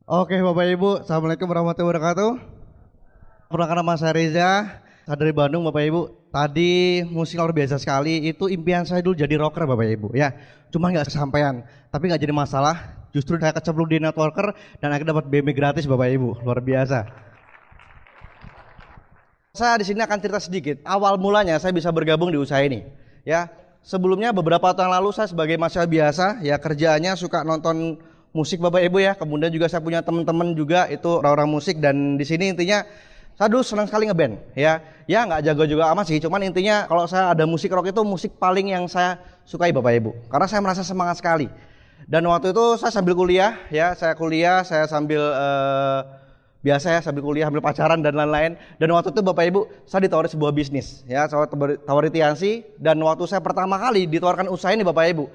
Oke Bapak Ibu, Assalamualaikum warahmatullahi wabarakatuh. Perkenalkan nama saya Reza, saya dari Bandung Bapak Ibu. Tadi musik luar biasa sekali, itu impian saya dulu jadi rocker Bapak Ibu ya. Cuma nggak kesampaian, tapi nggak jadi masalah. Justru saya kecemplung di networker dan akhirnya dapat BMW gratis Bapak Ibu, luar biasa. Saya di sini akan cerita sedikit. Awal mulanya saya bisa bergabung di usaha ini. Ya, sebelumnya beberapa tahun lalu saya sebagai mahasiswa biasa, ya kerjaannya suka nonton musik Bapak Ibu ya. Kemudian juga saya punya teman-teman juga itu orang-orang musik dan di sini intinya saya dulu senang sekali ngeband. Ya, ya nggak jago juga amat sih. Cuman intinya kalau saya ada musik rock itu musik paling yang saya sukai Bapak Ibu. Karena saya merasa semangat sekali. Dan waktu itu saya sambil kuliah, ya saya kuliah, saya sambil biasa ya sambil kuliah, sambil pacaran dan lain-lain. Dan waktu itu Bapak Ibu, saya ditawari sebuah bisnis. Ya, saya tawari Tiansi dan waktu saya pertama kali ditawarkan usaha ini Bapak Ibu,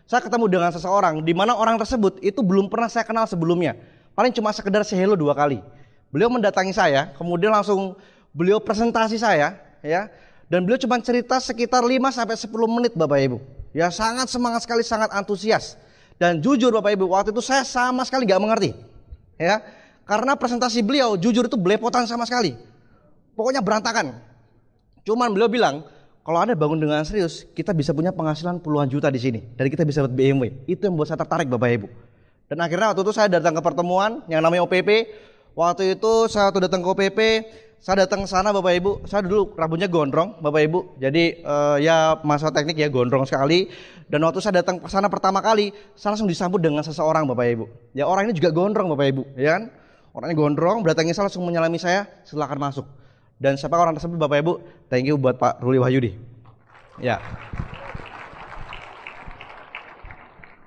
saya ketemu dengan seseorang di mana orang tersebut itu belum pernah saya kenal sebelumnya. Paling cuma sekedar say hello 2 kali. Beliau mendatangi saya, kemudian langsung beliau presentasi saya, ya. Dan beliau cuma cerita sekitar 5 sampai 10 menit Bapak Ibu. Ya, sangat semangat sekali, sangat antusias. Dan jujur Bapak Ibu, waktu itu saya sama sekali gak mengerti. Ya. Karena presentasi beliau jujur itu belepotan sama sekali. Pokoknya berantakan. Cuman beliau bilang, kalau Anda bangun dengan serius, kita bisa punya penghasilan puluhan juta di sini. Dan kita bisa dapat BMW. Itu yang membuat saya tertarik Bapak Ibu. Dan akhirnya waktu itu saya datang ke pertemuan yang namanya OPP. Waktu itu saya datang ke OPP, saya datang ke sana Bapak Ibu. Saya dulu rambutnya gondrong Bapak Ibu. Jadi ya masalah teknik ya gondrong sekali. Dan waktu saya datang ke sana pertama kali, saya langsung disambut dengan seseorang Bapak Ibu. Ya orang ini juga gondrong Bapak Ibu, ya kan? Orangnya gondrong, berdatangnya saya langsung menyalami saya, silakan masuk. Dan siapa orang tersebut Bapak Ibu? Thank you buat Pak Ruli Wahyudi. Ya.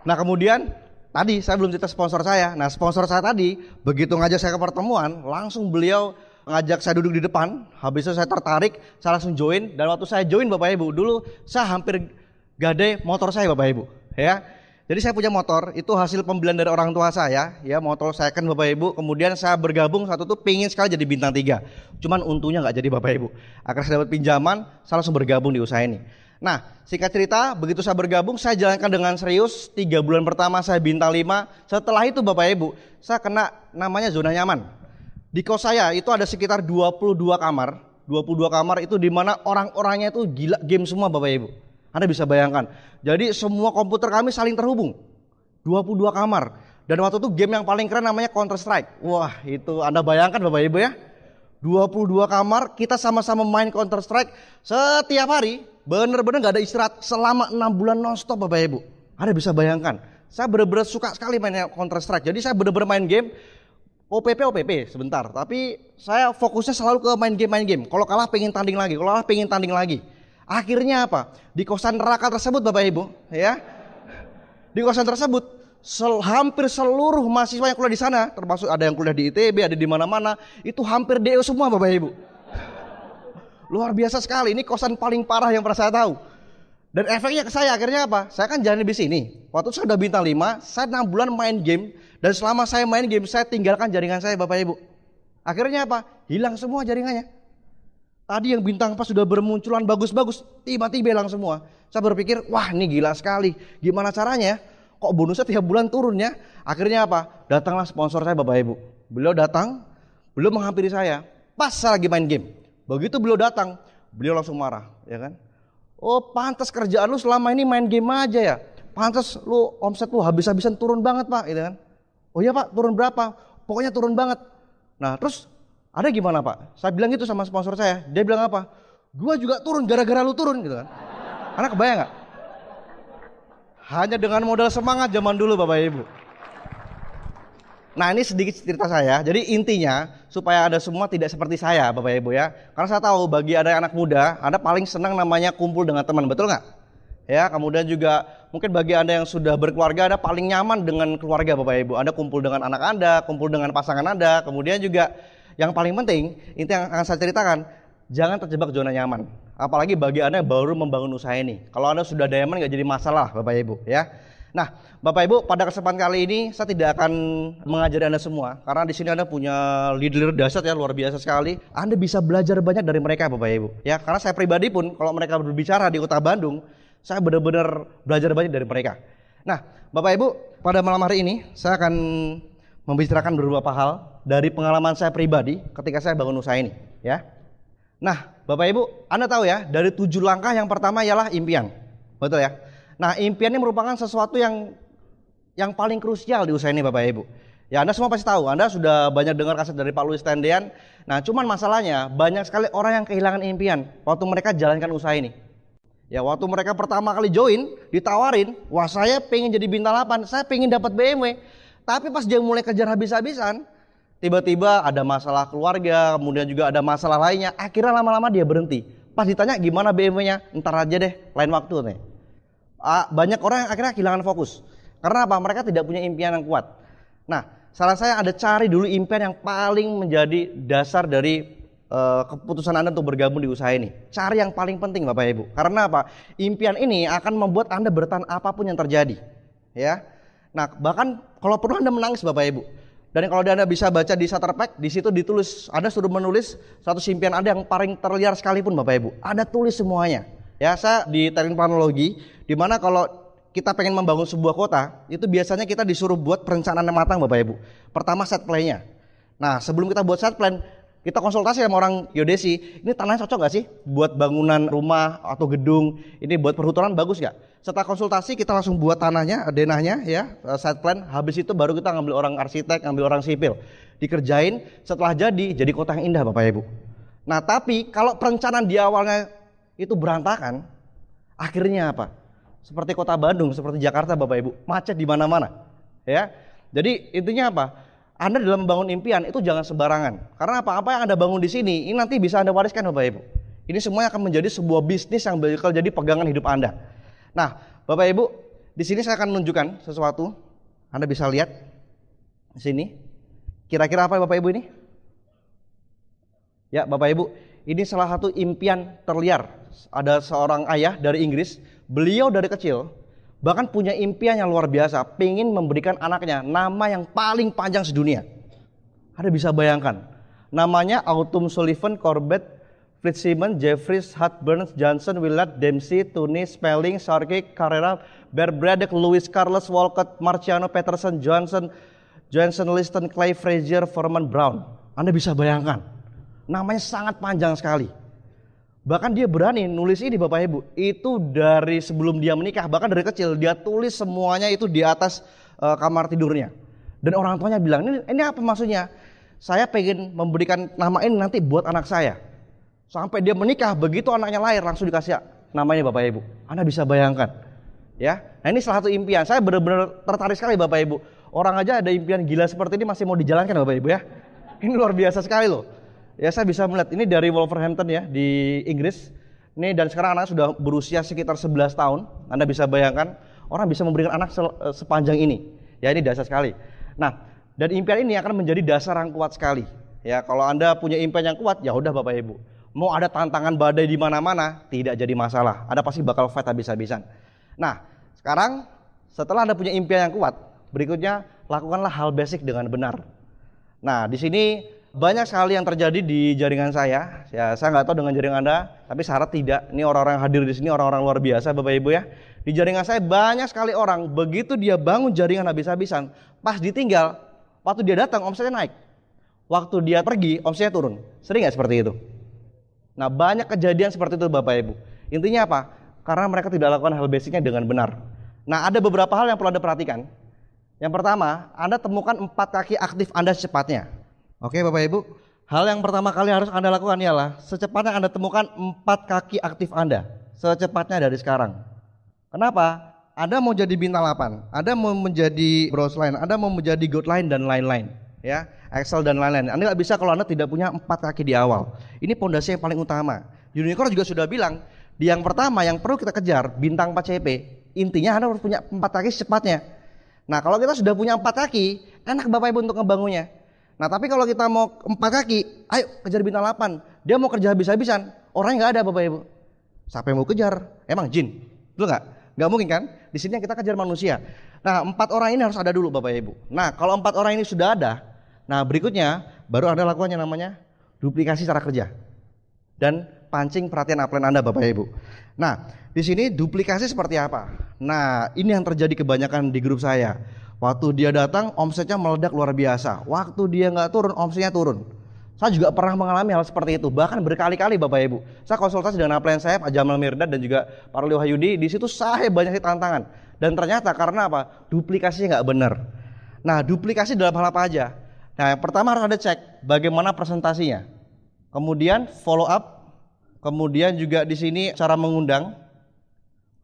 Nah kemudian tadi saya belum cerita sponsor saya. Nah sponsor saya tadi begitu ngajak saya ke pertemuan, langsung beliau ngajak saya duduk di depan. Habis itu saya tertarik, saya langsung join. Dan waktu saya join Bapak Ibu, dulu saya hampir gadai motor saya Bapak Ibu. Ya. Jadi saya punya motor, itu hasil pembelian dari orang tua saya, ya motor second Bapak Ibu. Kemudian saya bergabung satu tuh pingin sekali jadi bintang 3. Cuman untungnya nggak jadi Bapak Ibu. Akhirnya saya dapat pinjaman, saya langsung bergabung di usaha ini. Nah singkat cerita, begitu saya bergabung, saya jalankan dengan serius. 3 bulan pertama saya bintang 5. Setelah itu Bapak Ibu, saya kena namanya zona nyaman. Di kos saya itu ada sekitar 22 kamar. 22 kamar itu dimana orang-orangnya itu gila game semua Bapak Ibu. Anda bisa bayangkan. Jadi semua komputer kami saling terhubung. 22 kamar. Dan waktu itu game yang paling keren namanya Counter Strike. Wah itu Anda bayangkan Bapak Ibu ya. 22 kamar kita sama-sama main Counter Strike setiap hari. Bener-bener gak ada istirahat selama 6 bulan nonstop Bapak Ibu. Anda bisa bayangkan. Saya bener-bener suka sekali main Counter Strike. Jadi saya bener-bener main game. OPP sebentar. Tapi saya fokusnya selalu ke main game. Kalau kalah pengen tanding lagi. Akhirnya apa? Di kosan neraka tersebut Bapak Ibu, ya. Di kosan tersebut hampir seluruh mahasiswa yang kuliah di sana, termasuk ada yang kuliah di ITB, ada di mana-mana, itu hampir DO semua Bapak Ibu. Luar biasa sekali. Ini kosan paling parah yang pernah saya tahu. Dan efeknya ke saya akhirnya apa? Saya kan jalan di sini. Waktu saya udah bintang 5, saya 6 bulan main game dan selama saya main game saya tinggalkan jaringan saya Bapak Ibu. Akhirnya apa? Hilang semua jaringannya. Tadi yang bintang pas sudah bermunculan bagus-bagus, tiba-tiba hilang semua. Saya berpikir, wah ini gila sekali. Gimana caranya? Kok bonusnya tiap bulan turun ya? Akhirnya apa? Datanglah sponsor saya Bapak Ibu. Beliau datang, beliau menghampiri saya. Pas saya lagi main game. Begitu beliau datang, beliau langsung marah, ya kan? Oh pantas kerjaan lu selama ini main game aja ya. Pantas lu omset lu habis-habisan turun banget Pak, gitu kan? Oh iya Pak, turun berapa? Pokoknya turun banget. Nah terus ada gimana Pak? Saya bilang gitu sama sponsor saya. Dia bilang apa? Gua juga turun gara-gara lu turun gitu kan. Karena kebayang gak? Hanya dengan modal semangat zaman dulu Bapak Ibu. Nah ini sedikit cerita saya. Jadi intinya supaya Anda semua tidak seperti saya Bapak Ibu ya. Karena saya tahu bagi ada anak muda, Anda paling senang namanya kumpul dengan teman, betul gak? Ya, kemudian juga mungkin bagi Anda yang sudah berkeluarga, Anda paling nyaman dengan keluarga Bapak Ibu. Anda kumpul dengan anak Anda, kumpul dengan pasangan Anda. Kemudian juga yang paling penting, itu yang akan saya ceritakan, jangan terjebak zona nyaman. Apalagi bagi Anda yang baru membangun usaha ini. Kalau Anda sudah diamond nggak jadi masalah Bapak Ibu ya. Nah Bapak Ibu pada kesempatan kali ini saya tidak akan mengajari Anda semua. Karena di sini Anda punya leader dahsyat ya, luar biasa sekali. Anda bisa belajar banyak dari mereka Bapak Ibu ya. Karena saya pribadi pun kalau mereka berbicara di kota Bandung, saya benar-benar belajar banyak dari mereka. Nah Bapak Ibu pada malam hari ini saya akan membicarakan beberapa hal dari pengalaman saya pribadi ketika saya bangun usaha ini, ya. Nah, Bapak Ibu, Anda tahu ya, dari 7 langkah yang pertama ialah impian. Betul ya? Nah, impian ini merupakan sesuatu yang paling krusial di usaha ini, Bapak Ibu. Ya, Anda semua pasti tahu, Anda sudah banyak dengar kaset dari Pak Louis Tendean. Nah, cuman masalahnya banyak sekali orang yang kehilangan impian waktu mereka jalankan usaha ini. Ya, waktu mereka pertama kali join, ditawarin, wah saya pengen jadi bintang 8, saya pengen dapat BMW. Tapi pas dia mulai kejar habis-habisan, tiba-tiba ada masalah keluarga, kemudian juga ada masalah lainnya. Akhirnya lama-lama dia berhenti. Pas ditanya gimana BMW-nya, ntar aja deh, lain waktu nih. Banyak orang yang akhirnya kehilangan fokus. Karena apa? Mereka tidak punya impian yang kuat. Nah, saran saya ada cari dulu impian yang paling menjadi dasar dari keputusan Anda untuk bergabung di usaha ini. Cari yang paling penting, Bapak Ibu. Karena apa? Impian ini akan membuat Anda bertahan apapun yang terjadi. Ya. Nah, bahkan kalau perlu Anda menangis, Bapak Ibu. Dan kalau Anda bisa baca di starter pack, di situ ditulis, Anda sudah menulis satu impian Anda yang paling terliar sekalipun, Bapak Ibu. Anda tulis semuanya. Ya, saya di teknik planologi, di mana kalau kita pengen membangun sebuah kota, itu biasanya kita disuruh buat perencanaan yang matang, Bapak Ibu. Pertama set plan-nya. Nah, sebelum kita buat set plan, kita konsultasi sama orang geodesi, ini tanahnya cocok gak sih buat bangunan rumah atau gedung, ini buat perhutanan bagus gak? Setelah konsultasi kita langsung buat tanahnya, denahnya ya, site plan, habis itu baru kita ngambil orang arsitek, ngambil orang sipil. Dikerjain, setelah jadi kota yang indah, Bapak Ibu. Nah, tapi kalau perencanaan di awalnya itu berantakan, akhirnya apa? Seperti kota Bandung, seperti Jakarta, Bapak Ibu, macet di mana-mana. Ya. Jadi intinya apa? Anda dalam membangun impian itu jangan sembarangan. Karena apa yang Anda bangun di sini, ini nanti bisa Anda wariskan, Bapak Ibu. Ini semuanya akan menjadi sebuah bisnis yang bakal jadi pegangan hidup Anda. Nah, Bapak Ibu, di sini saya akan menunjukkan sesuatu. Anda bisa lihat di sini. Kira-kira apa, Bapak Ibu ini? Ya, Bapak Ibu, ini salah satu impian terliar. Ada seorang ayah dari Inggris, beliau dari kecil bahkan punya impian yang luar biasa, pengen memberikan anaknya nama yang paling panjang sedunia. Anda bisa bayangkan, namanya Autumn Sullivan, Corbett, Fitzsimmons, Jeffries, Hutburns, Johnson, Willard, Dempsey, Tunis, Spelling, Sharkey, Carrera, Bear Braddock, Lewis, Carlos, Walcott, Marciano, Peterson, Johnson, Liston, Clay, Frazier, Foreman, Brown. Anda bisa bayangkan, namanya sangat panjang sekali. Bahkan dia berani nulis ini, Bapak Ibu, itu dari sebelum dia menikah, bahkan dari kecil dia tulis semuanya itu di atas kamar tidurnya. Dan orang tuanya bilang, ini apa maksudnya? Saya pengen memberikan nama ini nanti buat anak saya. Sampai dia menikah, begitu anaknya lahir langsung dikasih namanya, Bapak Ibu. Anda bisa bayangkan. Ya, nah ini salah satu impian. Saya benar-benar tertarik sekali, Bapak Ibu. Orang aja ada impian gila seperti ini masih mau dijalankan, Bapak Ibu ya. Ini luar biasa sekali loh. Ya, saya bisa melihat ini dari Wolverhampton ya, di Inggris. Ini dan sekarang anak sudah berusia sekitar 11 tahun. Anda bisa bayangkan orang bisa memberikan anak sepanjang ini. Ya, ini dasar sekali. Nah, dan impian ini akan menjadi dasar yang kuat sekali. Ya, kalau Anda punya impian yang kuat, ya udah Bapak Ibu. Mau ada tantangan badai di mana-mana, tidak jadi masalah. Anda pasti bakal fight habis-habisan. Nah, sekarang setelah Anda punya impian yang kuat, berikutnya lakukanlah hal basic dengan benar. Nah, di sini banyak sekali yang terjadi di jaringan saya. Ya, saya nggak tahu dengan jaringan Anda, tapi saya harap tidak. Ini orang-orang yang hadir di sini orang-orang luar biasa, Bapak Ibu ya. Di jaringan saya banyak sekali orang, begitu dia bangun jaringan habis-habisan, pas ditinggal, waktu dia datang omsetnya naik. Waktu dia pergi, omsetnya turun. Sering nggak seperti itu? Nah, banyak kejadian seperti itu, Bapak Ibu. Intinya apa? Karena mereka tidak lakukan hal basicnya dengan benar. Nah, ada beberapa hal yang perlu Anda perhatikan. Yang pertama, Anda temukan 4 kaki aktif Anda secepatnya. Oke Bapak Ibu, hal yang pertama kali harus Anda lakukan ialah secepatnya Anda temukan 4 kaki aktif Anda, secepatnya dari sekarang. Kenapa? Anda mau jadi bintang 8, Anda mau menjadi bronze line, Anda mau menjadi gold line dan lain-lain, ya, Excel dan lain-lain. Anda nggak bisa kalau Anda tidak punya 4 kaki di awal. Ini pondasi yang paling utama. Unicorn juga sudah bilang, di yang pertama yang perlu kita kejar bintang 4 CP, intinya Anda harus punya 4 kaki secepatnya. Nah, kalau kita sudah punya 4 kaki, enak Bapak Ibu untuk ngebangunnya. Nah, tapi kalau kita mau 4 kaki, ayo kejar bintang 8. Dia mau kerja habis-habisan, orangnya nggak ada Bapak Ibu. Siapa yang mau kejar? Emang jin? Betul nggak? Nggak mungkin kan? Di sini yang kita kejar manusia. Nah, 4 orang ini harus ada dulu Bapak Ibu. Nah, kalau 4 orang ini sudah ada, nah berikutnya baru Anda lakukan yang namanya duplikasi cara kerja. Dan pancing perhatian upline Anda Bapak Ibu. Nah, di sini duplikasi seperti apa? Nah, ini yang terjadi kebanyakan di grup saya. Waktu dia datang omsetnya meledak luar biasa. Waktu dia nggak turun, omsetnya turun. Saya juga pernah mengalami hal seperti itu, bahkan berkali-kali Bapak Ibu. Saya konsultasi dengan upline saya Pak Jamal Mirdad dan juga Pak Ruli Wahyudi. Di situ saya banyak tantangan. Dan ternyata karena apa? Duplikasinya nggak benar. Nah, duplikasi dalam hal apa aja? Nah, yang pertama harus ada cek bagaimana presentasinya. Kemudian follow up. Kemudian juga di sini cara mengundang.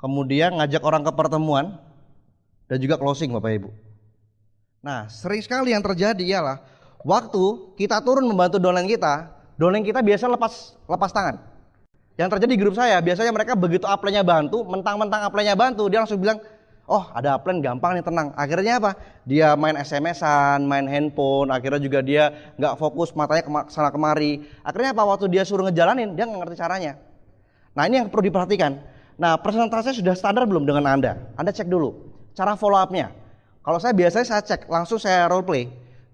Kemudian ngajak orang ke pertemuan dan juga closing Bapak Ibu. Nah, sering sekali yang terjadi ialah waktu kita turun membantu downline kita biasa lepas tangan. Yang terjadi di grup saya, biasanya mereka begitu upline-nya bantu, mentang-mentang upline-nya bantu, dia langsung bilang, oh ada upline gampang nih, tenang. Akhirnya apa? Dia main SMS-an, main handphone, akhirnya juga dia nggak fokus, matanya sana kemari. Akhirnya apa? Waktu dia suruh ngejalanin, dia nggak ngerti caranya. Nah, ini yang perlu diperhatikan. Nah, presentasinya sudah standar belum dengan Anda? Anda cek dulu cara follow up-nya. Kalau saya biasanya saya cek, langsung saya role play.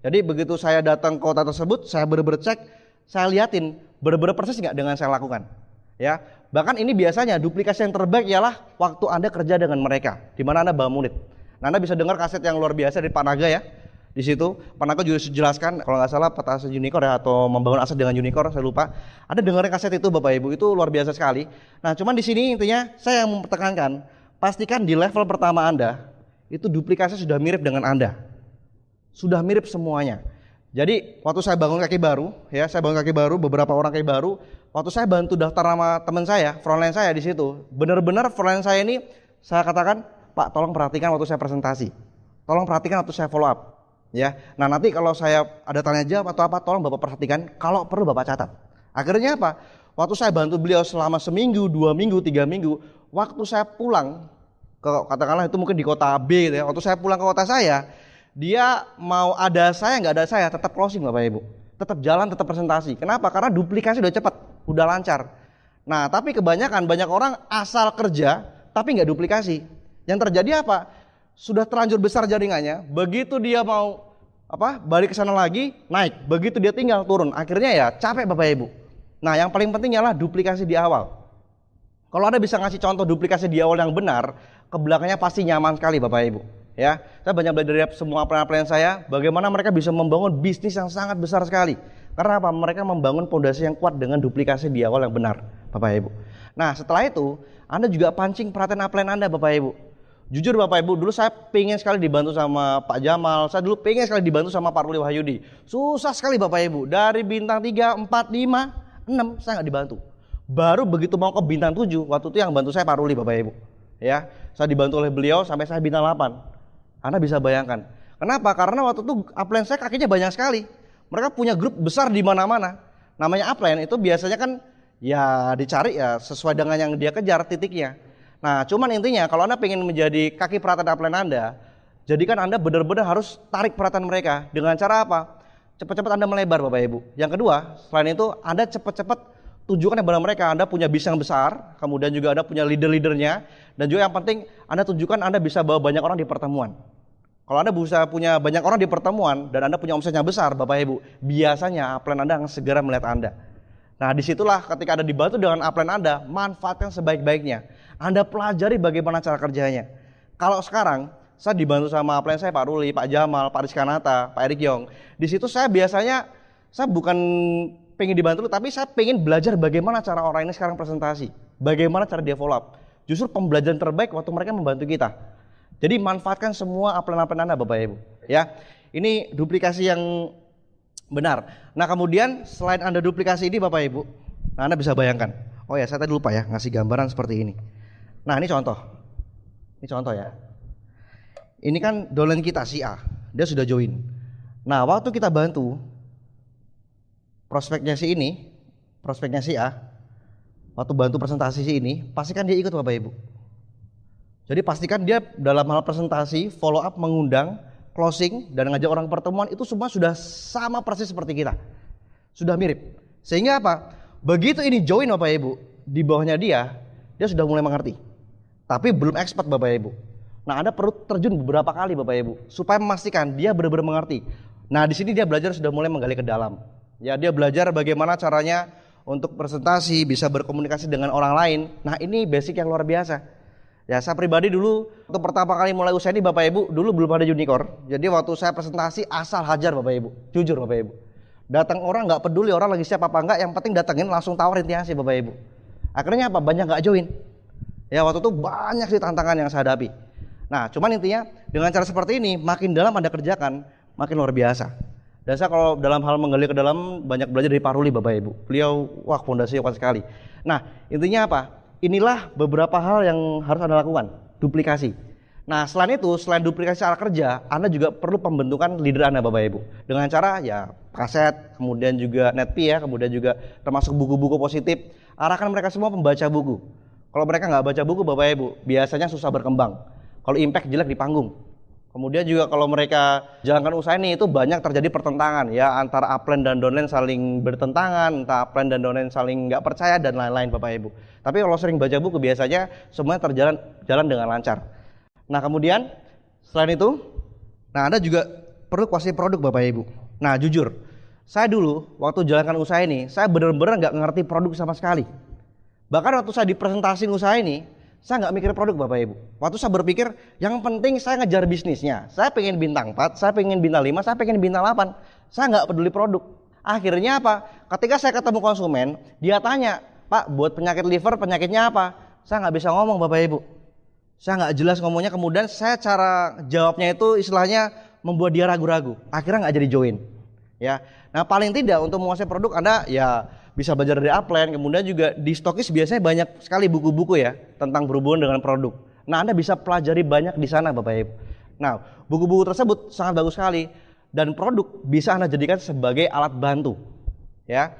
Jadi begitu saya datang ke kota tersebut, saya bener-bener cek, saya liatin bener-bener persis nggak dengan saya lakukan. Ya, bahkan ini biasanya duplikasi yang terbaik ialah waktu Anda kerja dengan mereka, di mana Anda bangun unit. Nah, Anda bisa dengar kaset yang luar biasa dari Pak Naga ya. Di situ Pak Naga juga jelaskan, kalau nggak salah peta aset Unicor ya, atau membangun aset dengan Unicor, saya lupa. Anda dengerin kaset itu Bapak Ibu, itu luar biasa sekali. Nah, cuman di sini intinya saya yang mempertekankan, pastikan di level pertama Anda itu duplikasi sudah mirip dengan Anda. Sudah mirip semuanya. Jadi waktu saya bangun kaki baru, ya saya bangun kaki baru, beberapa orang kaki baru, waktu saya bantu daftar nama teman saya, frontline saya di situ, benar-benar frontline saya ini saya katakan, Pak tolong perhatikan waktu saya presentasi, tolong perhatikan waktu saya follow up, ya. Nah nanti kalau saya ada tanya jawab atau apa, tolong Bapak perhatikan, kalau perlu Bapak catat. Akhirnya apa? Waktu saya bantu beliau selama seminggu, 2 minggu, 3 minggu, waktu saya pulang ke katakanlah itu mungkin di kota B gitu ya. Waktu saya pulang ke kota saya, dia mau ada saya nggak ada saya tetap closing Bapak Ibu, tetap jalan, tetap presentasi. Kenapa? Karena duplikasi udah cepat, udah lancar. Nah tapi kebanyakan banyak orang asal kerja tapi nggak duplikasi. Yang terjadi apa? Sudah terlanjur besar jaringannya, begitu dia mau balik ke sana lagi naik, begitu dia tinggal turun. Akhirnya ya capek Bapak Ibu. Nah yang paling penting adalah duplikasi di awal. Kalau Anda bisa ngasih contoh duplikasi di awal yang benar, kebelakangnya pasti nyaman sekali Bapak Ibu. Ya, saya banyak belajar dari semua upline saya, bagaimana mereka bisa membangun bisnis yang sangat besar sekali. Karena apa? Mereka membangun fondasi yang kuat dengan duplikasi di awal yang benar, Bapak Ibu. Nah, setelah itu, Anda juga pancing perhatian upline Anda, Bapak Ibu. Jujur Bapak Ibu, dulu saya pengen sekali dibantu sama Pak Jamal, saya dulu pengen sekali dibantu sama Pak Ruli Wahyudi. Susah sekali Bapak Ibu, dari bintang 3, 4, 5, 6 saya nggak dibantu. Baru begitu mau ke bintang 7, waktu itu yang bantu saya Pak Ruli Bapak Ibu. Ya, saya dibantu oleh beliau sampai saya bintang 8. Anda bisa bayangkan. Kenapa? Karena waktu itu upline saya kakinya banyak sekali. Mereka punya grup besar di mana-mana. Namanya upline itu biasanya kan ya dicari ya sesuai dengan yang dia kejar titiknya. Nah, cuman intinya kalau Anda pengen menjadi kaki perhatian upline Anda, jadikan Anda benar-benar harus tarik perhatian mereka. Dengan cara apa? Cepat-cepat Anda melebar Bapak Ibu. Yang kedua, selain itu Anda cepat-cepat tunjukkan kepada mereka Anda punya bis yang besar, kemudian juga Anda punya leader-leadernya, dan juga yang penting Anda tunjukkan Anda bisa bawa banyak orang di pertemuan. Kalau Anda bisa punya banyak orang di pertemuan dan Anda punya omsetnya besar Bapak Ibu, biasanya upline Anda akan segera melihat Anda. Nah disitulah ketika Anda dibantu dengan upline Anda, manfaatkan sebaik-baiknya. Anda pelajari bagaimana cara kerjanya. Kalau sekarang saya dibantu sama upline saya Pak Ruli, Pak Jamal, Pak Rizkanata, Pak Erik Yong. Di situ saya biasanya saya bukan pengen dibantu, tapi saya pengen belajar bagaimana cara orang ini sekarang presentasi, bagaimana cara dia follow up. Justru pembelajaran terbaik waktu mereka membantu kita. Jadi manfaatkan semua upline-upline Anda Bapak Ibu. Ya, ini duplikasi yang benar. Nah kemudian selain Anda duplikasi ini Bapak Ibu, nah Anda bisa bayangkan. Oh ya saya tadi lupa ya ngasih gambaran seperti ini. Nah ini contoh ya. Ini kan downline kita si A, dia sudah join. Nah waktu kita bantu prospeknya si A, waktu bantu presentasi si ini, pastikan dia ikut Bapak Ibu. Jadi pastikan dia dalam hal presentasi, follow up, mengundang, closing, dan ngajak orang pertemuan itu semua sudah sama persis seperti kita. Sudah mirip. Sehingga apa? Begitu ini join Bapak Ibu, di bawahnya dia sudah mulai mengerti. Tapi belum expert Bapak Ibu. Nah Anda perlu terjun beberapa kali Bapak Ibu, supaya memastikan dia benar-benar mengerti. Nah di sini dia belajar sudah mulai menggali ke dalam. Ya dia belajar bagaimana caranya untuk presentasi, bisa berkomunikasi dengan orang lain. Nah ini basic yang luar biasa. Ya saya pribadi dulu waktu pertama kali mulai usaha ini Bapak Ibu, dulu belum ada unicorn. Jadi waktu saya presentasi asal hajar Bapak Ibu, jujur Bapak Ibu. Datang orang nggak peduli orang lagi siap apa enggak, yang penting datengin langsung tawarin tiasi Bapak Ibu. Akhirnya apa? Banyak nggak join. Ya waktu itu banyak sih tantangan yang saya hadapi. Nah cuman intinya dengan cara seperti ini, makin dalam Anda kerjakan, makin luar biasa. Dan saya kalau dalam hal menggali ke dalam banyak belajar dari Pak Ruli Bapak Ibu. Beliau wah fondasi kuat sekali. Nah intinya apa? Inilah beberapa hal yang harus Anda lakukan, duplikasi. Nah selain itu, selain duplikasi cara kerja, Anda juga perlu pembentukan leader Anda Bapak Ibu. Dengan cara ya kaset, kemudian juga netpi ya, kemudian juga termasuk buku-buku positif. Arahkan mereka semua membaca buku. Kalau mereka nggak baca buku Bapak Ibu, biasanya susah berkembang. Kalau impact jelek di panggung. Kemudian juga kalau mereka jalankan usaha ini itu banyak terjadi pertentangan ya antara upline dan downline saling bertentangan, entah upline dan downline saling nggak percaya dan lain-lain Bapak Ibu. Tapi kalau sering baca buku biasanya semuanya jalan dengan lancar. Nah kemudian selain itu, nah Anda juga perlu kuasai produk Bapak Ibu. Nah jujur, saya dulu waktu jalankan usaha ini, saya benar-benar nggak ngerti produk sama sekali. Bahkan waktu saya dipresentasiin usaha ini, saya nggak mikir produk Bapak Ibu. Waktu saya berpikir yang penting saya ngejar bisnisnya. Saya pengen bintang 4, saya pengen bintang 5, saya pengen bintang 8. Saya nggak peduli produk. Akhirnya apa? Ketika saya ketemu konsumen, dia tanya, Pak buat penyakit liver penyakitnya apa? Saya nggak bisa ngomong Bapak Ibu. Saya nggak jelas ngomongnya, kemudian saya cara jawabnya itu istilahnya membuat dia ragu-ragu. Akhirnya nggak jadi join. Ya, nah paling tidak untuk menguasai produk Anda ya bisa belajar dari upline, kemudian juga di Stokis biasanya banyak sekali buku-buku ya tentang berhubungan dengan produk. Nah Anda bisa pelajari banyak di sana Bapak Ibu. Nah buku-buku tersebut sangat bagus sekali dan produk bisa Anda jadikan sebagai alat bantu. Ya,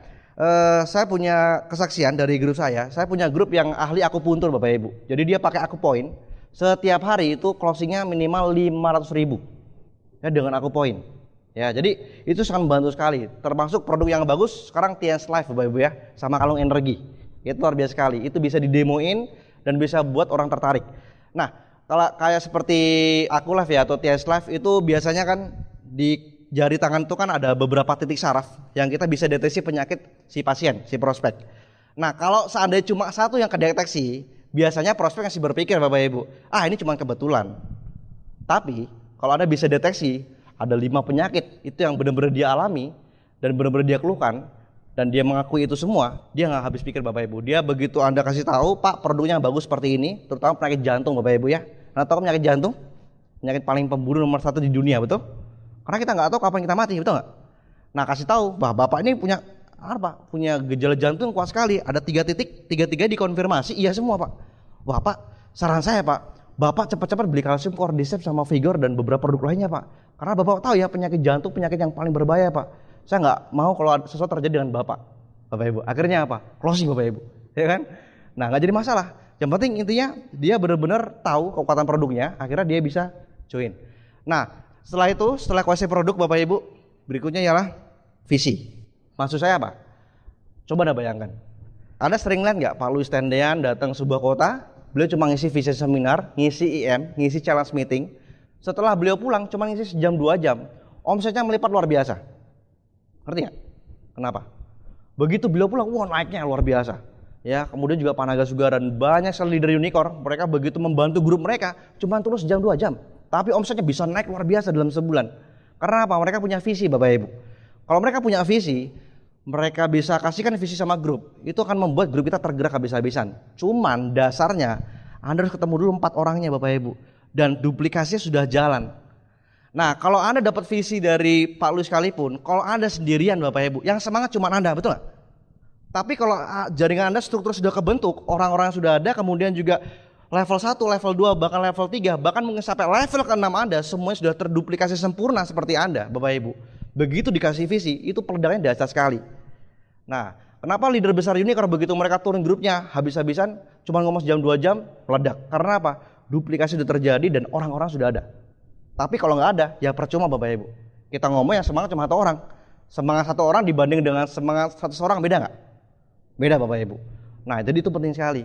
saya punya kesaksian dari grup saya punya grup yang ahli akupuntur Bapak Ibu. Jadi dia pakai akupoint, setiap hari itu closingnya minimal 500.000 ya dengan akupoint. Ya, jadi itu sangat membantu sekali. Termasuk produk yang bagus sekarang TS Life Bapak Ibu ya, sama kalung energi. Itu luar biasa sekali. Itu bisa didemoin dan bisa buat orang tertarik. Nah, kalau kayak seperti Aku Life ya atau TS Life itu biasanya kan di jari tangan itu kan ada beberapa titik saraf yang kita bisa deteksi penyakit si pasien, si prospek. Nah, kalau seandainya cuma satu yang kedeteksi, biasanya prospek masih berpikir Bapak Ibu, ini cuma kebetulan. Tapi kalau Anda bisa deteksi ada 5 penyakit itu yang benar-benar dia alami dan benar-benar dia keluhkan dan dia mengakui itu semua, dia nggak habis pikir Bapak Ibu. Dia begitu Anda kasih tahu, Pak produknya bagus seperti ini, terutama penyakit jantung Bapak Ibu ya. Nah tahu penyakit jantung? Penyakit paling pembunuh nomor 1 di dunia, betul? Karena kita nggak tahu kapan kita mati, betul nggak? Nah kasih tahu, Bapak ini punya apa? Punya gejala jantung kuat sekali, ada 3 titik, 3-3 dikonfirmasi, iya semua Pak. Wah Pak, saran saya Pak, Bapak cepat-cepat beli kalsium, cordyceps sama Vigor dan beberapa produk lainnya Pak. Karena Bapak tahu ya penyakit jantung penyakit yang paling berbahaya Pak. Saya nggak mau kalau sesuatu terjadi dengan Bapak Ibu. Akhirnya apa? Closing Bapak Ibu, ya kan? Nah nggak jadi masalah. Yang penting intinya dia benar-benar tahu kekuatan produknya. Akhirnya dia bisa join. Nah setelah itu, setelah kuasai produk Bapak Ibu, berikutnya ialah visi. Maksud saya apa? Coba Anda bayangkan. Anda sering lihat nggak Pak Luis Tendean datang sebuah kota? Beliau cuma ngisi visi seminar, ngisi IM, ngisi challenge meeting. Setelah beliau pulang cuma ngisi sejam 2 jam, omsetnya melipat luar biasa. Ngerti nggak? Kenapa? Begitu beliau pulang, wah naiknya luar biasa. Ya, kemudian juga Panaga Sugara dan banyak sekali leader unicorn, mereka begitu membantu grup mereka cuma terus sejam 2 jam. Tapi omsetnya bisa naik luar biasa dalam sebulan. Karena apa? Mereka punya visi Bapak Ibu. Kalau mereka punya visi, mereka bisa kasihkan visi sama grup, itu akan membuat grup kita tergerak habis-habisan. Cuman dasarnya Anda harus ketemu dulu 4 orangnya Bapak Ibu dan duplikasinya sudah jalan. Nah kalau Anda dapat visi dari Pak Luis sekalipun, kalau Anda sendirian Bapak Ibu, yang semangat cuma Anda, betul nggak? Tapi kalau jaringan Anda struktur sudah kebentuk, orang-orang yang sudah ada, kemudian juga level 1, level 2, bahkan level 3, bahkan mungkin sampai level ke-6 Anda semuanya sudah terduplikasi sempurna seperti Anda Bapak Ibu. Begitu dikasih visi, itu peledaknya dahsyat sekali. Nah, kenapa leader besar ini kalau begitu mereka turun grupnya habis-habisan, cuma ngomong sejam 2 jam, meledak. Karena apa? Duplikasi sudah terjadi dan orang-orang sudah ada. Tapi kalau nggak ada, ya percuma Bapak Ibu. Kita ngomong yang semangat cuma 1 orang. Semangat 1 orang dibanding dengan semangat 100 orang beda nggak? Beda Bapak Ibu. Nah, jadi itu penting sekali.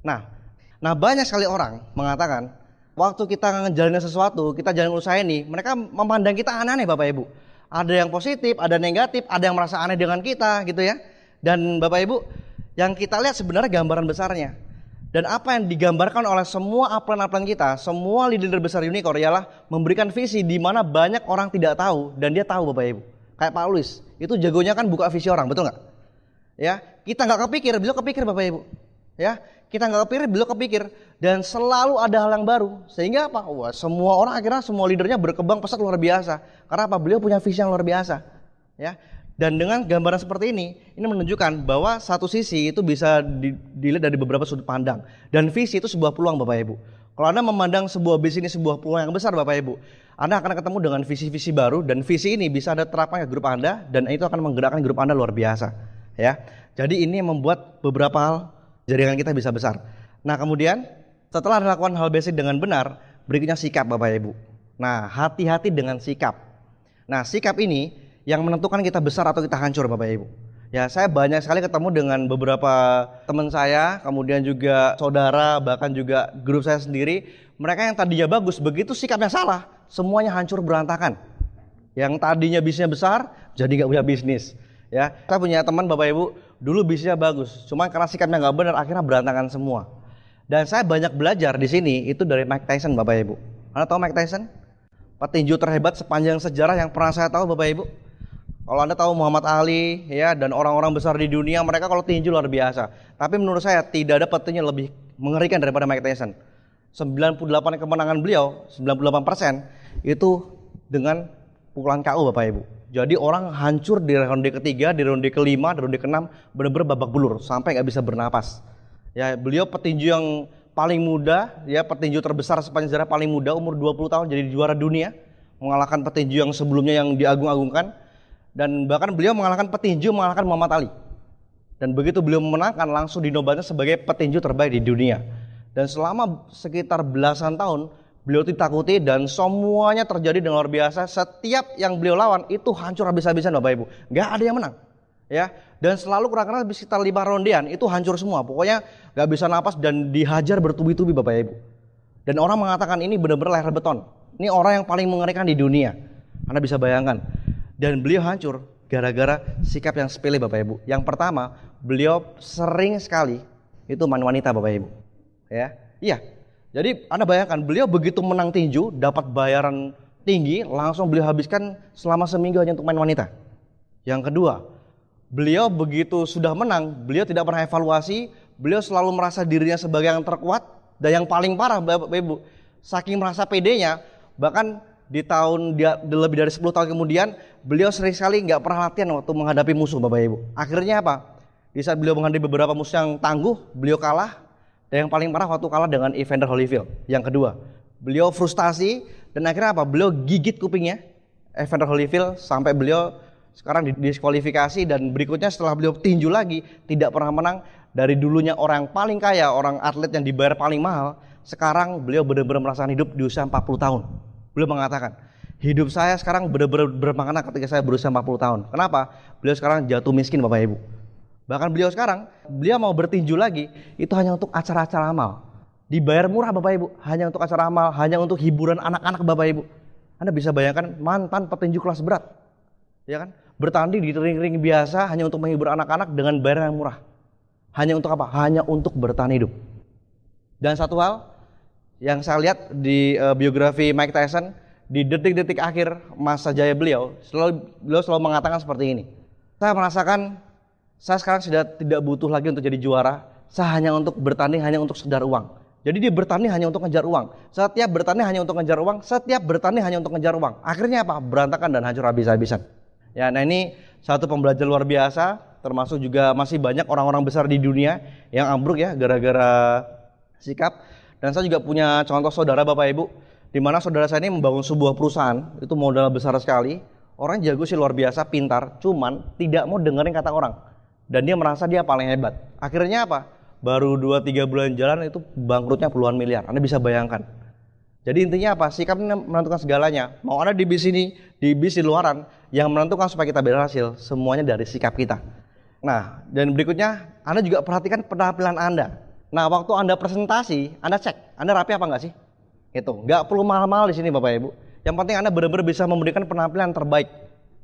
Nah banyak sekali orang mengatakan, waktu kita ngejalanin sesuatu, kita jalan usaha ini, mereka memandang kita aneh-aneh Bapak Ibu. Ada yang positif, ada negatif, ada yang merasa aneh dengan kita gitu ya. Dan Bapak Ibu, yang kita lihat sebenarnya gambaran besarnya. Dan apa yang digambarkan oleh semua upline kita, semua leader besar unicorn ialah memberikan visi di mana banyak orang tidak tahu dan dia tahu Bapak Ibu. Kayak Pak Luis, itu jagonya kan buka visi orang, betul nggak? Ya, kita nggak kepikir, beliau kepikir Bapak Ibu. Ya, kita nggak kepikir, beliau kepikir, dan selalu ada hal yang baru. Sehingga apa? Wah, semua orang akhirnya semua leadernya berkembang pesat luar biasa. Karena apa? Beliau punya visi yang luar biasa. Ya. Dan dengan gambaran seperti ini menunjukkan bahwa satu sisi itu bisa dilihat dari beberapa sudut pandang. Dan visi itu sebuah peluang Bapak Ibu. Kalau Anda memandang sebuah bisnis sebuah peluang yang besar Bapak Ibu, Anda akan ketemu dengan visi-visi baru, dan visi ini bisa Anda terapkan ke grup Anda, dan itu akan menggerakkan grup Anda luar biasa. Ya. Jadi ini yang membuat beberapa hal jaringan kita bisa besar. Nah kemudian setelah dilakukan hal basic dengan benar, berikutnya sikap Bapak Ibu. Nah hati-hati dengan sikap. Nah sikap ini yang menentukan kita besar atau kita hancur Bapak Ibu. Ya, saya banyak sekali ketemu dengan beberapa teman saya, kemudian juga saudara, bahkan juga grup saya sendiri. Mereka yang tadinya bagus, begitu sikapnya salah, semuanya hancur berantakan. Yang tadinya bisnisnya besar, jadi nggak punya bisnis. Ya, saya punya teman Bapak Ibu, dulu bisnisnya bagus, cuma karena sikapnya nggak benar, akhirnya berantakan semua. Dan saya banyak belajar di sini itu dari Mike Tyson Bapak Ibu. Anda tahu Mike Tyson? Petinju terhebat sepanjang sejarah yang pernah saya tahu Bapak Ibu. Kalau Anda tahu Muhammad Ali ya dan orang-orang besar di dunia, mereka kalau tinju luar biasa. Tapi menurut saya tidak ada petinju lebih mengerikan daripada Mike Tyson. 98 kemenangan beliau, 98% itu dengan pukulan KO Bapak Ibu. Jadi orang hancur di ronde ketiga, di ronde kelima, di ronde keenam, benar-benar babak belur sampai nggak bisa bernapas. Ya, beliau petinju yang paling muda, ya petinju terbesar sepanjang sejarah, paling muda, umur 20 tahun jadi juara dunia, mengalahkan petinju yang sebelumnya yang diagung-agungkan. Dan bahkan beliau mengalahkan Muhammad Ali. Dan begitu beliau memenangkan, langsung dinobatkan sebagai petinju terbaik di dunia. Dan selama sekitar belasan tahun beliau ditakuti dan semuanya terjadi dengan luar biasa. Setiap yang beliau lawan itu hancur habis-habisan Bapak Ibu. Gak ada yang menang. Ya, dan selalu kurang-kurang sekitar 5 rondean itu hancur semua. Pokoknya gak bisa napas dan dihajar bertubi-tubi Bapak Ibu. Dan orang mengatakan ini benar-benar leher beton. Ini orang yang paling mengerikan di dunia. Anda bisa bayangkan. Dan beliau hancur gara-gara sikap yang sepele Bapak Ibu. Yang pertama, beliau sering sekali itu main wanita Bapak Ibu. Ya, iya. Jadi Anda bayangkan beliau begitu menang tinju, dapat bayaran tinggi, langsung beliau habiskan selama seminggu hanya untuk main wanita. Yang kedua, beliau begitu sudah menang, beliau tidak pernah evaluasi, beliau selalu merasa dirinya sebagai yang terkuat. Dan yang paling parah Bapak Ibu, saking merasa pedenya, bahkan di tahun lebih dari 10 tahun kemudian beliau sering sekali nggak pernah latihan waktu menghadapi musuh Bapak Ibu. Akhirnya apa? Di saat beliau menghadapi beberapa musuh yang tangguh, beliau kalah. Dan yang paling parah waktu kalah dengan Evander Holyfield. Yang kedua, beliau frustasi dan akhirnya apa? Beliau gigit kupingnya Evander Holyfield sampai beliau sekarang didiskualifikasi. Dan berikutnya setelah beliau tinju lagi tidak pernah menang. Dari dulunya orang yang paling kaya, orang atlet yang dibayar paling mahal, sekarang beliau benar-benar merasakan hidup di usia 40 tahun. Beliau mengatakan, hidup saya sekarang benar-benar bermakna ketika saya berusia 40 tahun. Kenapa? Beliau sekarang jatuh miskin Bapak Ibu. Bahkan beliau mau bertinju lagi, itu hanya untuk acara-acara amal. Dibayar murah Bapak Ibu, hanya untuk acara amal, hanya untuk hiburan anak-anak Bapak Ibu. Anda bisa bayangkan mantan petinju kelas berat. Ya kan? Bertanding di ring-ring biasa hanya untuk menghibur anak-anak dengan bayaran yang murah. Hanya untuk apa? Hanya untuk bertahan hidup. Dan satu hal yang saya lihat di biografi Mike Tyson, di detik-detik akhir masa jaya beliau selalu mengatakan seperti ini. Saya merasakan saya sekarang sudah tidak butuh lagi untuk jadi juara. Saya hanya untuk bertanding hanya untuk sekedar uang. Jadi dia bertanding hanya untuk ngejar uang. Setiap bertanding hanya untuk ngejar uang. Setiap bertanding hanya untuk ngejar uang. Akhirnya apa? Berantakan dan hancur habis-habisan. Ya, nah ini satu pembelajaran luar biasa. Termasuk juga masih banyak orang-orang besar di dunia yang ambruk ya gara-gara sikap. Dan saya juga punya contoh saudara Bapak Ibu, di mana saudara saya ini membangun sebuah perusahaan, itu modal besar sekali. Orang jago sih luar biasa, pintar, cuman tidak mau dengerin kata orang. Dan dia merasa dia paling hebat. Akhirnya apa? Baru 2-3 bulan jalan itu bangkrutnya puluhan miliar. Anda bisa bayangkan. Jadi intinya apa? Sikap ini menentukan segalanya. Mau Anda di bis ini, di bis di luaran, yang menentukan supaya kita berhasil, semuanya dari sikap kita. Nah, dan berikutnya Anda juga perhatikan penampilan Anda. Nah, waktu Anda presentasi, Anda cek, Anda rapi apa enggak sih? Itu, enggak perlu mahal-mahal di sini Bapak Ibu. Yang penting Anda benar-benar bisa memberikan penampilan terbaik.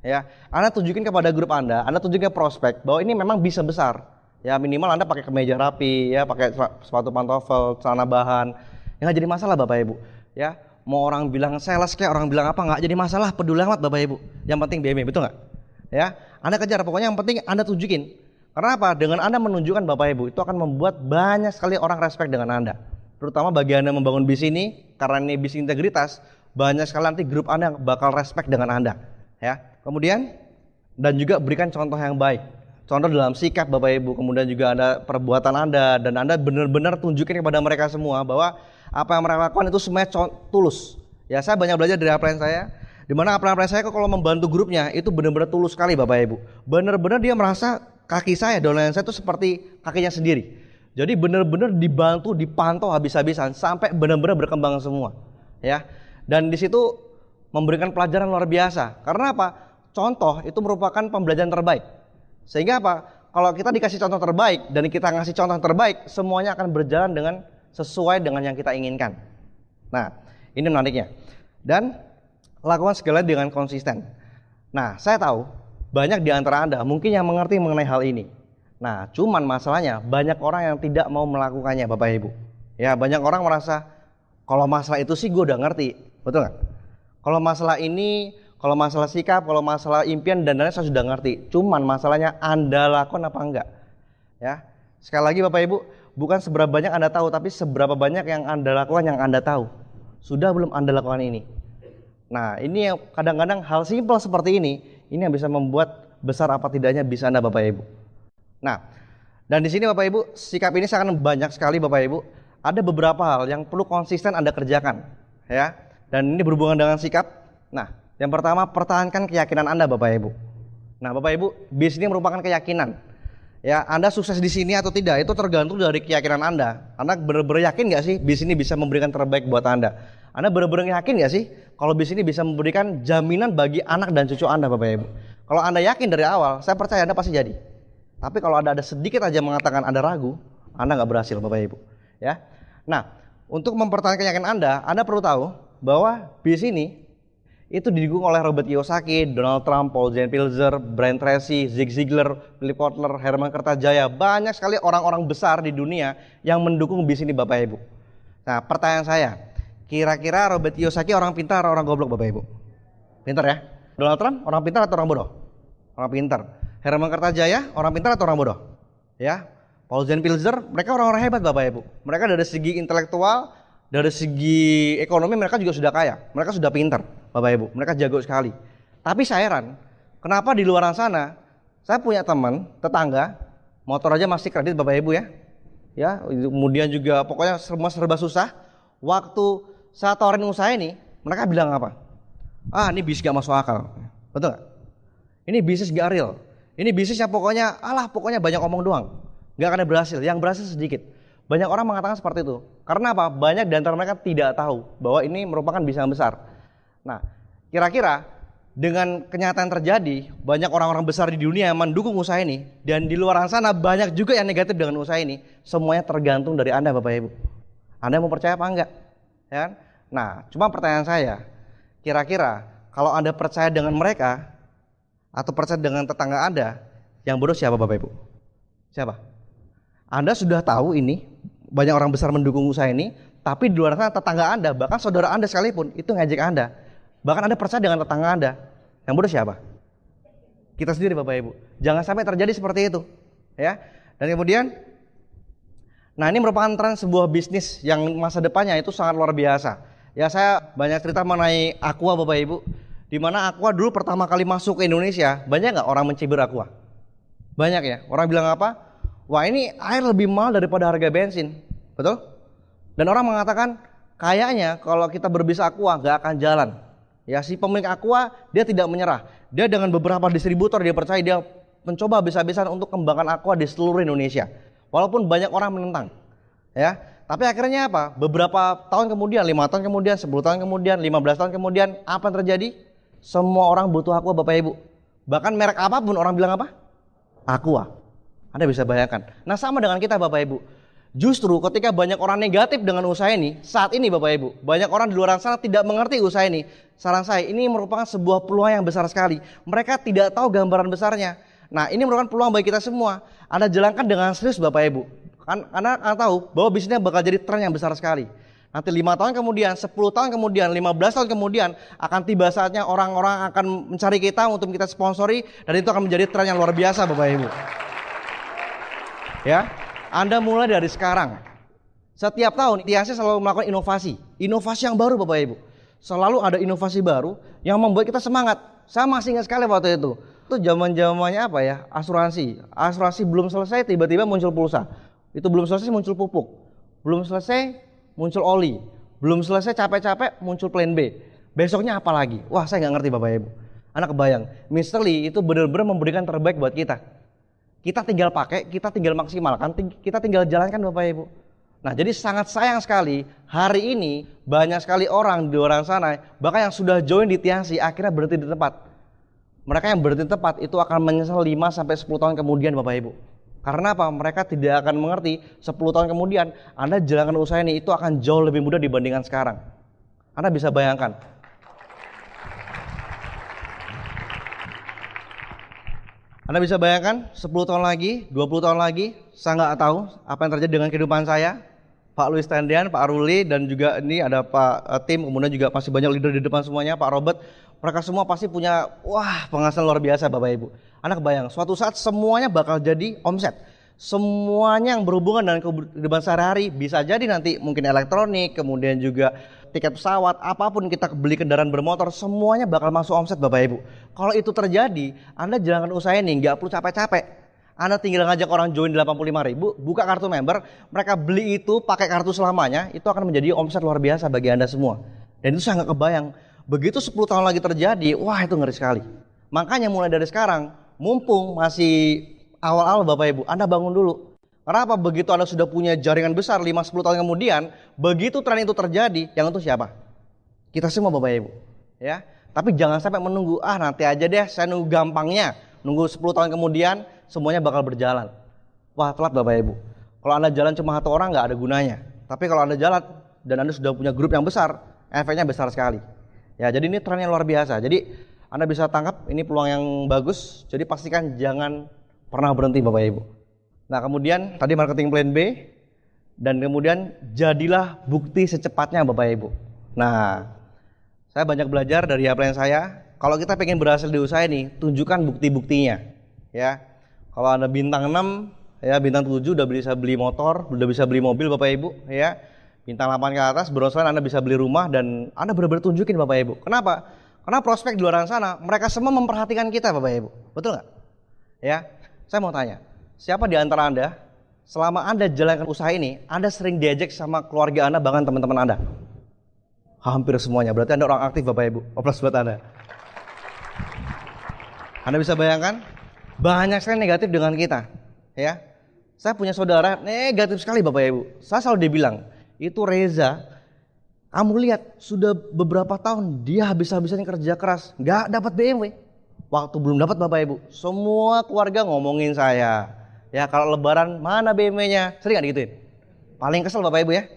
Ya, Anda tunjukin kepada grup Anda tunjukin ke prospek bahwa ini memang bisa besar. Ya minimal Anda pakai kemeja rapi, ya pakai sepatu pantofel, celana bahan. Ya nggak jadi masalah Bapak Ibu. Ya, mau orang bilang sales kayak orang bilang apa nggak jadi masalah, peduli amat Bapak Ibu. Yang penting BME, betul nggak? Ya, Anda kejar, pokoknya yang penting Anda tunjukin. Karena apa? Dengan Anda menunjukkan Bapak Ibu, itu akan membuat banyak sekali orang respect dengan Anda. Terutama bagi Anda membangun bisnis ini, karena ini bisnis integritas, banyak sekali nanti grup Anda bakal respect dengan Anda. Ya, kemudian dan juga berikan contoh yang baik. Contoh dalam sikap Bapak Ibu, kemudian juga ada perbuatan Anda, dan Anda benar-benar tunjukin kepada mereka semua bahwa apa yang mereka lakukan itu semuanya tulus. Ya, saya banyak belajar dari upline saya, di mana upline saya kalau membantu grupnya itu benar-benar tulus sekali Bapak Ibu. Benar-benar dia merasa kaki saya, downline saya itu seperti kakinya sendiri. Jadi benar-benar dibantu, dipantau habis-habisan sampai benar-benar berkembang semua. Ya, dan di situ memberikan pelajaran luar biasa. Karena apa? Contoh itu merupakan pembelajaran terbaik. Sehingga apa? Kalau kita dikasih contoh terbaik dan kita ngasih contoh terbaik, semuanya akan berjalan dengan sesuai dengan yang kita inginkan. Nah, ini menariknya. Dan lakukan segala dengan konsisten. Nah, saya tahu banyak di antara Anda mungkin yang mengerti mengenai hal ini. Nah, cuman masalahnya banyak orang yang tidak mau melakukannya Bapak Ibu. Ya, banyak orang merasa kalau masalah itu sih gue udah ngerti. Betul nggak? Kalau masalah ini, kalau masalah sikap, kalau masalah impian dan lain-lain saya sudah ngerti. Cuman masalahnya Anda lakukan apa enggak? Ya. Sekali lagi Bapak Ibu, bukan seberapa banyak Anda tahu, tapi seberapa banyak yang Anda lakukan yang Anda tahu. Sudah belum Anda lakukan ini? Nah, ini yang kadang-kadang hal simpel seperti ini yang bisa membuat besar apa tidaknya bisa Anda Bapak Ibu. Nah, dan di sini Bapak Ibu, sikap ini sangat banyak sekali Bapak Ibu. Ada beberapa hal yang perlu konsisten Anda kerjakan, ya. Dan ini berhubungan dengan sikap. Nah, yang pertama, pertahankan keyakinan Anda Bapak Ibu. Nah Bapak Ibu, bisnis ini merupakan keyakinan. Ya, Anda sukses di sini atau tidak itu tergantung dari keyakinan Anda. Anda benar-benar yakin nggak sih bisnis ini bisa memberikan terbaik buat Anda? Anda benar-benar yakin nggak sih kalau bisnis ini bisa memberikan jaminan bagi anak dan cucu Anda Bapak Ibu? Kalau Anda yakin dari awal, saya percaya Anda pasti jadi. Tapi kalau ada sedikit aja mengatakan Anda ragu, Anda nggak berhasil Bapak Ibu. Ya. Nah, untuk mempertahankan keyakinan Anda perlu tahu bahwa bisnis ini itu didukung oleh Robert Kiyosaki, Donald Trump, Paul J. Pilzer, Brian Tracy, Zig Ziglar, Philip Kotler, Herman Kertajaya. Banyak sekali orang-orang besar di dunia yang mendukung bisnis ini Bapak Ibu. Nah, pertanyaan saya, kira-kira Robert Kiyosaki orang pintar atau orang goblok Bapak Ibu? Pintar ya? Donald Trump orang pintar atau orang bodoh? Orang pintar. Herman Kertajaya orang pintar atau orang bodoh? Ya. Paul J. Pilzer, mereka orang-orang hebat Bapak Ibu. Mereka dari segi intelektual, dari segi ekonomi mereka juga sudah kaya. Mereka sudah pintar Bapak Ibu, mereka jago sekali. Tapi saya heran, kenapa di luar sana, saya punya teman, tetangga, motor aja masih kredit Bapak Ibu ya. Ya, kemudian juga pokoknya semua serba susah. Waktu saya tawarin usaha ini, mereka bilang apa? Ah, ini bisnis gak masuk akal. Betul gak? Ini bisnis gak real. Ini bisnis yang pokoknya, pokoknya banyak omong doang. Gak akan berhasil, yang berhasil sedikit. Banyak orang mengatakan seperti itu. Karena apa? Banyak di antara mereka tidak tahu bahwa ini merupakan bisnis yang besar. Nah, kira-kira dengan kenyataan terjadi, banyak orang-orang besar di dunia yang mendukung usaha ini, dan di luar sana banyak juga yang negatif dengan usaha ini. Semuanya tergantung dari Anda Bapak Ibu. Anda mau percaya apa enggak? Ya? Nah, cuma pertanyaan saya, kira-kira kalau Anda percaya dengan mereka atau percaya dengan tetangga Anda, yang bodoh siapa Bapak Ibu? Siapa? Anda sudah tahu ini, banyak orang besar mendukung usaha ini, tapi di luar sana tetangga Anda, bahkan saudara Anda sekalipun, itu ngejek Anda. Bahkan Anda percaya dengan tetangga Anda. Yang bodoh siapa? Kita sendiri Bapak Ibu. Jangan sampai terjadi seperti itu. Ya. Dan kemudian, nah ini merupakan tren sebuah bisnis yang masa depannya itu sangat luar biasa. Ya, saya banyak cerita mengenai Aqua Bapak Ibu. Di mana Aqua dulu pertama kali masuk ke Indonesia, banyak nggak orang mencibir Aqua? Banyak ya. Orang bilang apa? Wah, ini air lebih mahal daripada harga bensin. Betul? Dan orang mengatakan kayaknya kalau kita berbisnis Aqua nggak akan jalan. Ya, si pemilik Aqua dia tidak menyerah. Dia dengan beberapa distributor dia percaya, dia mencoba habis-habisan untuk kembangkan Aqua di seluruh Indonesia. Walaupun banyak orang menentang. Ya, tapi akhirnya apa? Beberapa tahun kemudian, 5 tahun kemudian, 10 tahun kemudian, 15 tahun kemudian, apa yang terjadi? Semua orang butuh Aqua Bapak Ibu. Bahkan merek apapun orang bilang apa? Aqua. Anda bisa bayangkan. Nah, sama dengan kita Bapak Ibu. Justru ketika banyak orang negatif dengan usaha ini, saat ini Bapak Ibu, banyak orang di luar sana tidak mengerti usaha ini. Saran saya, ini merupakan sebuah peluang yang besar sekali. Mereka tidak tahu gambaran besarnya. Nah, ini merupakan peluang bagi kita semua. Anda jalankan dengan serius Bapak Ibu. Karena Anda tahu bahwa bisnisnya bakal jadi tren yang besar sekali. Nanti 5 tahun kemudian, 10 tahun kemudian, 15 tahun kemudian akan tiba saatnya orang-orang akan mencari kita untuk kita sponsori, dan itu akan menjadi tren yang luar biasa Bapak Ibu. Ya, Anda mulai dari sekarang. Setiap tahun ITHC selalu melakukan inovasi yang baru Bapak Ibu. Selalu ada inovasi baru yang membuat kita semangat. Saya masih ingat sekali waktu itu. Itu zaman-zamannya apa ya? Asuransi belum selesai tiba-tiba muncul pulsa. Itu belum selesai muncul pupuk. Belum selesai muncul oli. Belum selesai capek-capek muncul plan B. Besoknya apa lagi? Wah, saya nggak ngerti Bapak Ibu. Anak kebayang, Mr. Lee itu benar-benar memberikan terbaik buat kita. Kita tinggal pakai, kita tinggal maksimalkan, kita tinggal jalankan Bapak Ibu. Nah, jadi sangat sayang sekali hari ini banyak sekali orang di luar sana, bahkan yang sudah join di ITHC akhirnya berhenti di tempat. Mereka yang berhenti di tempat itu akan menyesal 5-10 tahun kemudian Bapak Ibu. Karena apa? Mereka tidak akan mengerti 10 tahun kemudian Anda jalankan usaha ini itu akan jauh lebih mudah dibandingkan sekarang. Anda bisa bayangkan. Anda bisa bayangkan 10 tahun lagi, 20 tahun lagi, saya nggak tahu apa yang terjadi dengan kehidupan saya. Pak Luis Tendian, Pak Aruli, dan juga ini ada Pak Tim, kemudian juga masih banyak leader di depan semuanya, Pak Robert. Mereka semua pasti punya penghasilan luar biasa Bapak Ibu. Anda kebayang, suatu saat semuanya bakal jadi omset. Semuanya yang berhubungan dengan kehidupan sehari-hari, bisa jadi nanti mungkin elektronik, kemudian juga tiket pesawat, apapun kita beli kendaraan bermotor, semuanya bakal masuk omset Bapak Ibu. Kalau itu terjadi, Anda jalankan usaha ini nggak perlu capek-capek. Anda tinggal ngajak orang join 85.000, buka kartu member, mereka beli itu pakai kartu selamanya, itu akan menjadi omset luar biasa bagi Anda semua. Dan itu saya nggak kebayang. Begitu 10 tahun lagi terjadi, itu ngeri sekali. Makanya mulai dari sekarang, mumpung masih awal-awal Bapak Ibu, Anda bangun dulu. Kenapa? Begitu Anda sudah punya jaringan besar 5-10 tahun kemudian, begitu tren itu terjadi, yang itu siapa? Kita semua Bapak Ibu. Ya. Tapi jangan sampai menunggu, nanti aja deh, saya nunggu gampangnya. Nunggu 10 tahun kemudian, semuanya bakal berjalan. Wah, telat Bapak Ibu. Kalau Anda jalan cuma satu orang nggak ada gunanya. Tapi kalau Anda jalan dan Anda sudah punya grup yang besar, efeknya besar sekali. Ya, jadi ini tren yang luar biasa. Jadi Anda bisa tangkap ini peluang yang bagus. Jadi pastikan jangan pernah berhenti Bapak Ibu. Nah, kemudian tadi marketing plan B, dan kemudian jadilah bukti secepatnya Bapak Ibu. Nah, saya banyak belajar dari apa yang saya. Kalau kita pengen berhasil di usaha ini, tunjukkan bukti-buktinya. Ya, kalau Anda bintang 6, ya bintang 7 udah bisa beli motor, udah bisa beli mobil Bapak Ibu, ya. Bintang 8 ke atas, berusaha Anda bisa beli rumah, dan Anda benar-benar tunjukin Bapak Ibu. Kenapa? Karena prospek di luar sana, mereka semua memperhatikan kita Bapak Ibu. Betul nggak? Ya, saya mau tanya, siapa di antara Anda, selama Anda jalankan usaha ini, Anda sering diajak sama keluarga Anda, bahkan teman-teman Anda? Hampir semuanya, berarti Anda orang aktif Bapak Ibu. Aplaus buat Anda. Anda bisa bayangkan, banyak sekali negatif dengan kita. Ya, saya punya saudara negatif sekali Bapak Ibu. Saya selalu dibilang, itu Reza, kamu lihat sudah beberapa tahun dia habis-habisan kerja keras, nggak dapat BMW. Waktu belum dapat Bapak Ibu, semua keluarga ngomongin saya. Ya, kalau Lebaran mana BMW-nya? Sering nggak digituin? Paling kesel Bapak Ibu ya.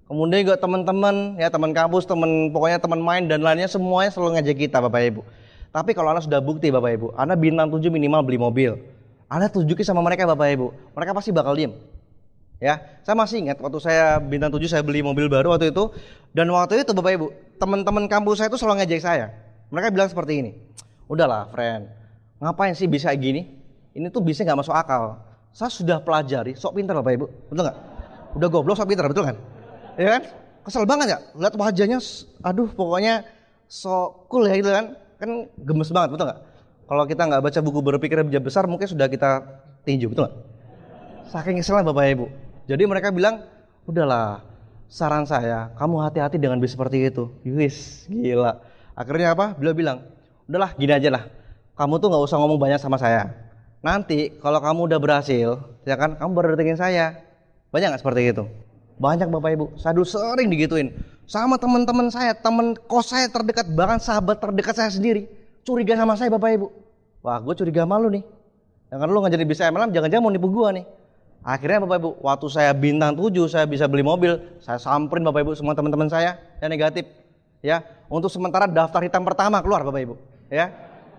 Kemudian juga teman-teman, ya teman kampus, pokoknya teman main dan lainnya, semuanya selalu ngajak kita Bapak Ibu. Tapi kalau Anda sudah bukti Bapak Ibu, Anda bintang 7 minimal beli mobil, Anda tunjukin sama mereka Bapak Ibu, mereka pasti bakal diem. Ya, saya masih ingat waktu saya bintang 7 saya beli mobil baru waktu itu, dan waktu itu Bapak Ibu, teman-teman kampus saya itu selalu ngajak saya. Mereka bilang seperti ini, udahlah friend, ngapain sih bisa gini? Ini tuh bisa nggak masuk akal. Saya sudah pelajari, sok pintar Bapak Ibu, betul nggak? Udah goblok sok pintar, betul kan? Ya kan? Kesel banget ya, lihat wajahnya, aduh pokoknya sok cool ya gitu kan? Kan gemes banget, betul nggak? Kalau kita nggak baca buku berpikir lebih besar, mungkin sudah kita tinju, betul nggak? Saking keselnya Bapak Ibu. Jadi mereka bilang, udahlah, saran saya, kamu hati-hati dengan bis seperti itu. Wis, gila. Akhirnya apa? Beliau bilang, udahlah, gini aja lah. Kamu tuh nggak usah ngomong banyak sama saya. Nanti kalau kamu udah berhasil, ya kan, kamu baru datengin saya. Banyak nggak seperti itu? Banyak Bapak Ibu. Saya dulu sering digituin. Sama teman-teman saya, teman kos saya terdekat, bahkan sahabat terdekat saya sendiri, curiga sama saya Bapak Ibu. Wah, gue curiga sama lu nih. Jangan lu nggak jadi bisa MLM, jangan-jangan mau nipu gue nih. Akhirnya Bapak Ibu, waktu saya bintang 7, saya bisa beli mobil, saya samperin Bapak Ibu semua teman-teman saya yang negatif. Ya, untuk sementara daftar hitam pertama keluar Bapak Ibu. Ya,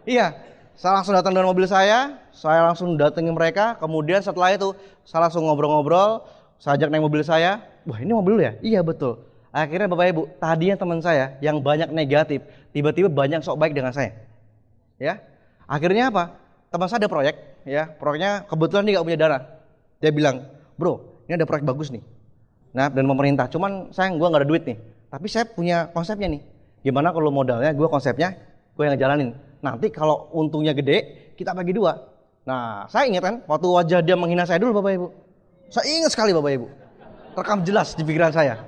iya. Saya langsung datang dengan mobil saya langsung datengin mereka. Kemudian setelah itu, saya langsung ngobrol-ngobrol, saya ajak naik mobil saya. Wah, ini mobil lu ya? Iya, betul. Akhirnya Bapak Ibu, tadinya teman saya yang banyak negatif, tiba-tiba banyak sok baik dengan saya. Ya. Akhirnya apa? Teman saya ada proyek, ya. Proyeknya kebetulan dia nggak punya dana. Dia bilang, "Bro, ini ada proyek bagus nih. Nah, dan pemerintah. Cuman gua nggak ada duit nih. Tapi saya punya konsepnya nih. Gimana kalau modalnya gua konsepnya, gua yang ngejalanin. Nanti kalau untungnya gede, kita bagi dua." Nah, saya ingat kan, waktu wajah dia menghina saya dulu Bapak Ibu. Saya ingat sekali Bapak Ibu. Rekam jelas di pikiran saya.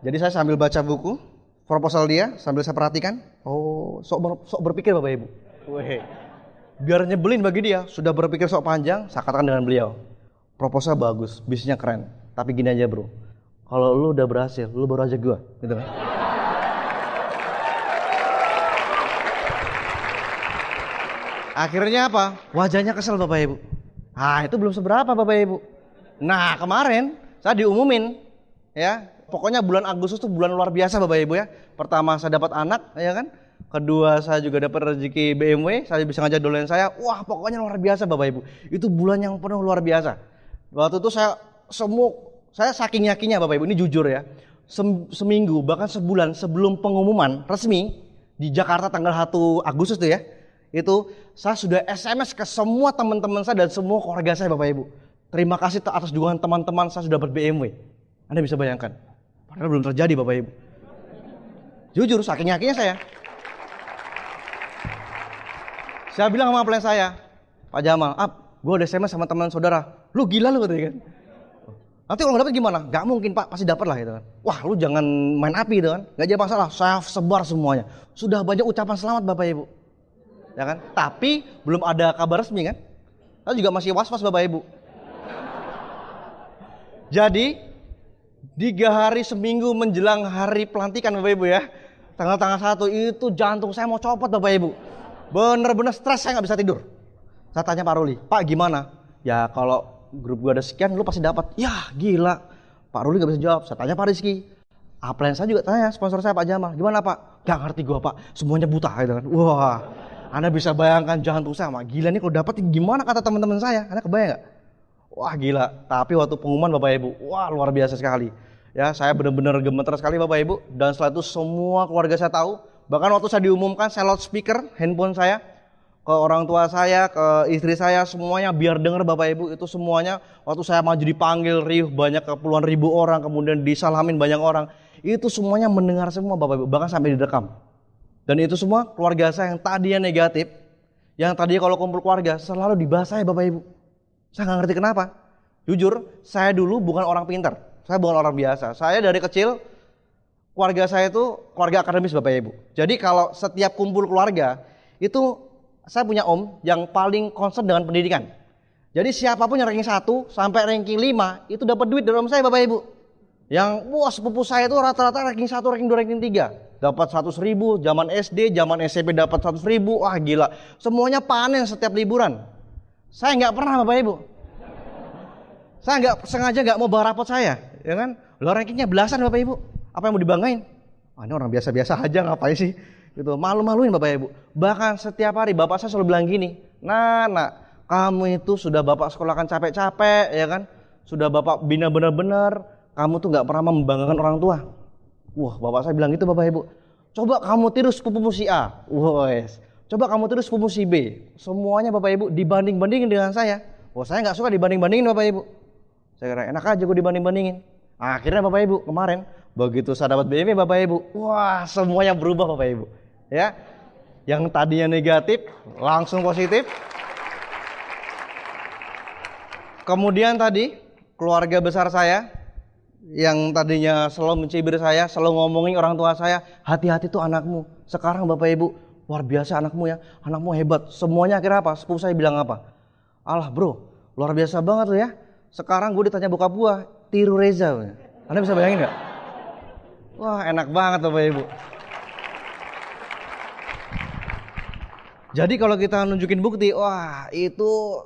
Jadi saya sambil baca buku, proposal dia, sambil saya perhatikan. Oh, sok berpikir Bapak Ibu. Weh. Biar nyebelin bagi dia, sudah berpikir sok panjang, saya katakan dengan beliau. Proposal bagus, bisnisnya keren. Tapi gini aja bro, kalau lu udah berhasil, lu baru aja gua, gitu kan? Akhirnya apa? Wajahnya kesel Bapak Ibu. Ah, itu belum seberapa Bapak Ibu. Nah, kemarin saya diumumin, ya. Pokoknya bulan Agustus itu bulan luar biasa Bapak Ibu ya. Pertama saya dapat anak, ya kan? Kedua saya juga dapat rezeki BMW, saya bisa ngajak dolen saya. Wah, pokoknya luar biasa Bapak Ibu. Itu bulan yang penuh luar biasa. Waktu itu saya saking yakinnya Bapak Ibu, ini jujur ya. Seminggu bahkan sebulan sebelum pengumuman resmi di Jakarta tanggal 1 Agustus itu ya. Itu saya sudah SMS ke semua teman-teman saya dan semua keluarga saya Bapak Ibu. Terima kasih atas dukungan teman-teman, saya sudah dapat BMW. Anda bisa bayangkan. Padahal belum terjadi Bapak Ibu. Jujur saking yakinnya saya. Saya bilang sama plan saya, Pak Jamal, gue udah SMS sama teman saudara. Lu gila lu katanya kan. Nanti kalau nggak dapet gimana? Gak mungkin Pak, pasti dapat lah gitu kan. Wah lu jangan main api gitu kan. Gak jadi masalah, saya sebar semuanya. Sudah banyak ucapan selamat Bapak Ibu. Ya kan? Tapi belum ada kabar resmi kan. Saya juga masih was-was Bapak Ibu. Jadi 3 hari seminggu menjelang hari pelantikan Bapak Ibu ya. Tanggal 1 itu jantung saya mau copot Bapak Ibu. Bener-bener stres, saya gak bisa tidur. Saya tanya Pak Ruli, Pak gimana? Ya kalau grup gua ada sekian lu pasti dapat. Ya gila. Pak Ruli gak bisa jawab. Saya tanya Pak Rizky. Upline saya juga tanya sponsor saya Pak Jamal. Gimana Pak? Gak ngerti gua Pak. Semuanya buta gitu kan. Wah. Anda bisa bayangkan jantung saya. Gila nih kalau dapat gimana kata teman-teman saya. Anda kebayang gak? Wah gila. Tapi waktu pengumuman Bapak Ibu. Wah luar biasa sekali. Ya saya benar-benar gemeter sekali Bapak Ibu. Dan setelah itu semua keluarga saya tahu. Bahkan waktu saya diumumkan, saya loudspeaker handphone saya ke orang tua saya, ke istri saya, semuanya biar dengar Bapak Ibu. Itu semuanya waktu saya maju dipanggil riuh banyak ke puluhan ribu orang, kemudian disalamin banyak orang. Itu semuanya mendengar semua Bapak Ibu, bahkan sampai direkam. Dan itu semua keluarga saya yang tadinya negatif, yang tadinya kalau kumpul keluarga selalu dibahas saya Bapak Ibu. Saya nggak ngerti kenapa. Jujur, saya dulu bukan orang pintar, saya bukan orang biasa. Saya dari kecil keluarga saya itu keluarga akademis Bapak Ibu. Jadi kalau setiap kumpul keluarga itu saya punya om yang paling concern dengan pendidikan. Jadi siapapun yang ranking 1 sampai ranking 5 itu dapat duit dari om saya Bapak Ibu. Yang wah sepupu saya itu rata-rata ranking 1, ranking 2, ranking 3. Dapat 100.000, zaman SD, zaman SMP dapat 100.000. Wah gila. Semuanya panen setiap liburan. Saya nggak pernah Bapak Ibu. Saya nggak sengaja nggak mau bawa rapot saya, ya kan? Lo rankingnya belasan Bapak Ibu. Apa yang mau dibanggain? Ini orang biasa-biasa aja ngapain sih? Gitu, malu-maluin Bapak Ibu. Bahkan setiap hari bapak saya selalu bilang gini, Nak, kamu itu sudah bapak sekolahkan capek-capek, ya kan? Sudah bapak bina benar-benar, kamu tuh nggak pernah membanggakan orang tua. Wah, bapak saya bilang gitu Bapak Ibu. Coba kamu tiru sepupumu si A. Wes. Coba kamu tiru sepupumu si B. Semuanya Bapak Ibu dibanding-bandingin dengan saya. Wah, saya nggak suka dibanding-bandingin Bapak Ibu. Saya kira enak aja gue dibanding-bandingin. Akhirnya Bapak Ibu kemarin begitu saya dapat BMW Bapak Ibu, wah semuanya berubah Bapak Ibu. Ya, yang tadinya negatif langsung positif. Kemudian tadi keluarga besar saya yang tadinya selalu mencibir saya, selalu ngomongin orang tua saya, hati-hati tuh anakmu. Sekarang Bapak Ibu luar biasa anakmu ya, anakmu hebat. Semuanya akhirnya apa? Sepupu saya bilang apa? Alah bro, luar biasa banget tuh ya. Sekarang gue ditanya bokap gue, tiru Reza. Anda bisa bayangin nggak? Wah enak banget Bapak Ibu. Jadi kalau kita nunjukin bukti, wah itu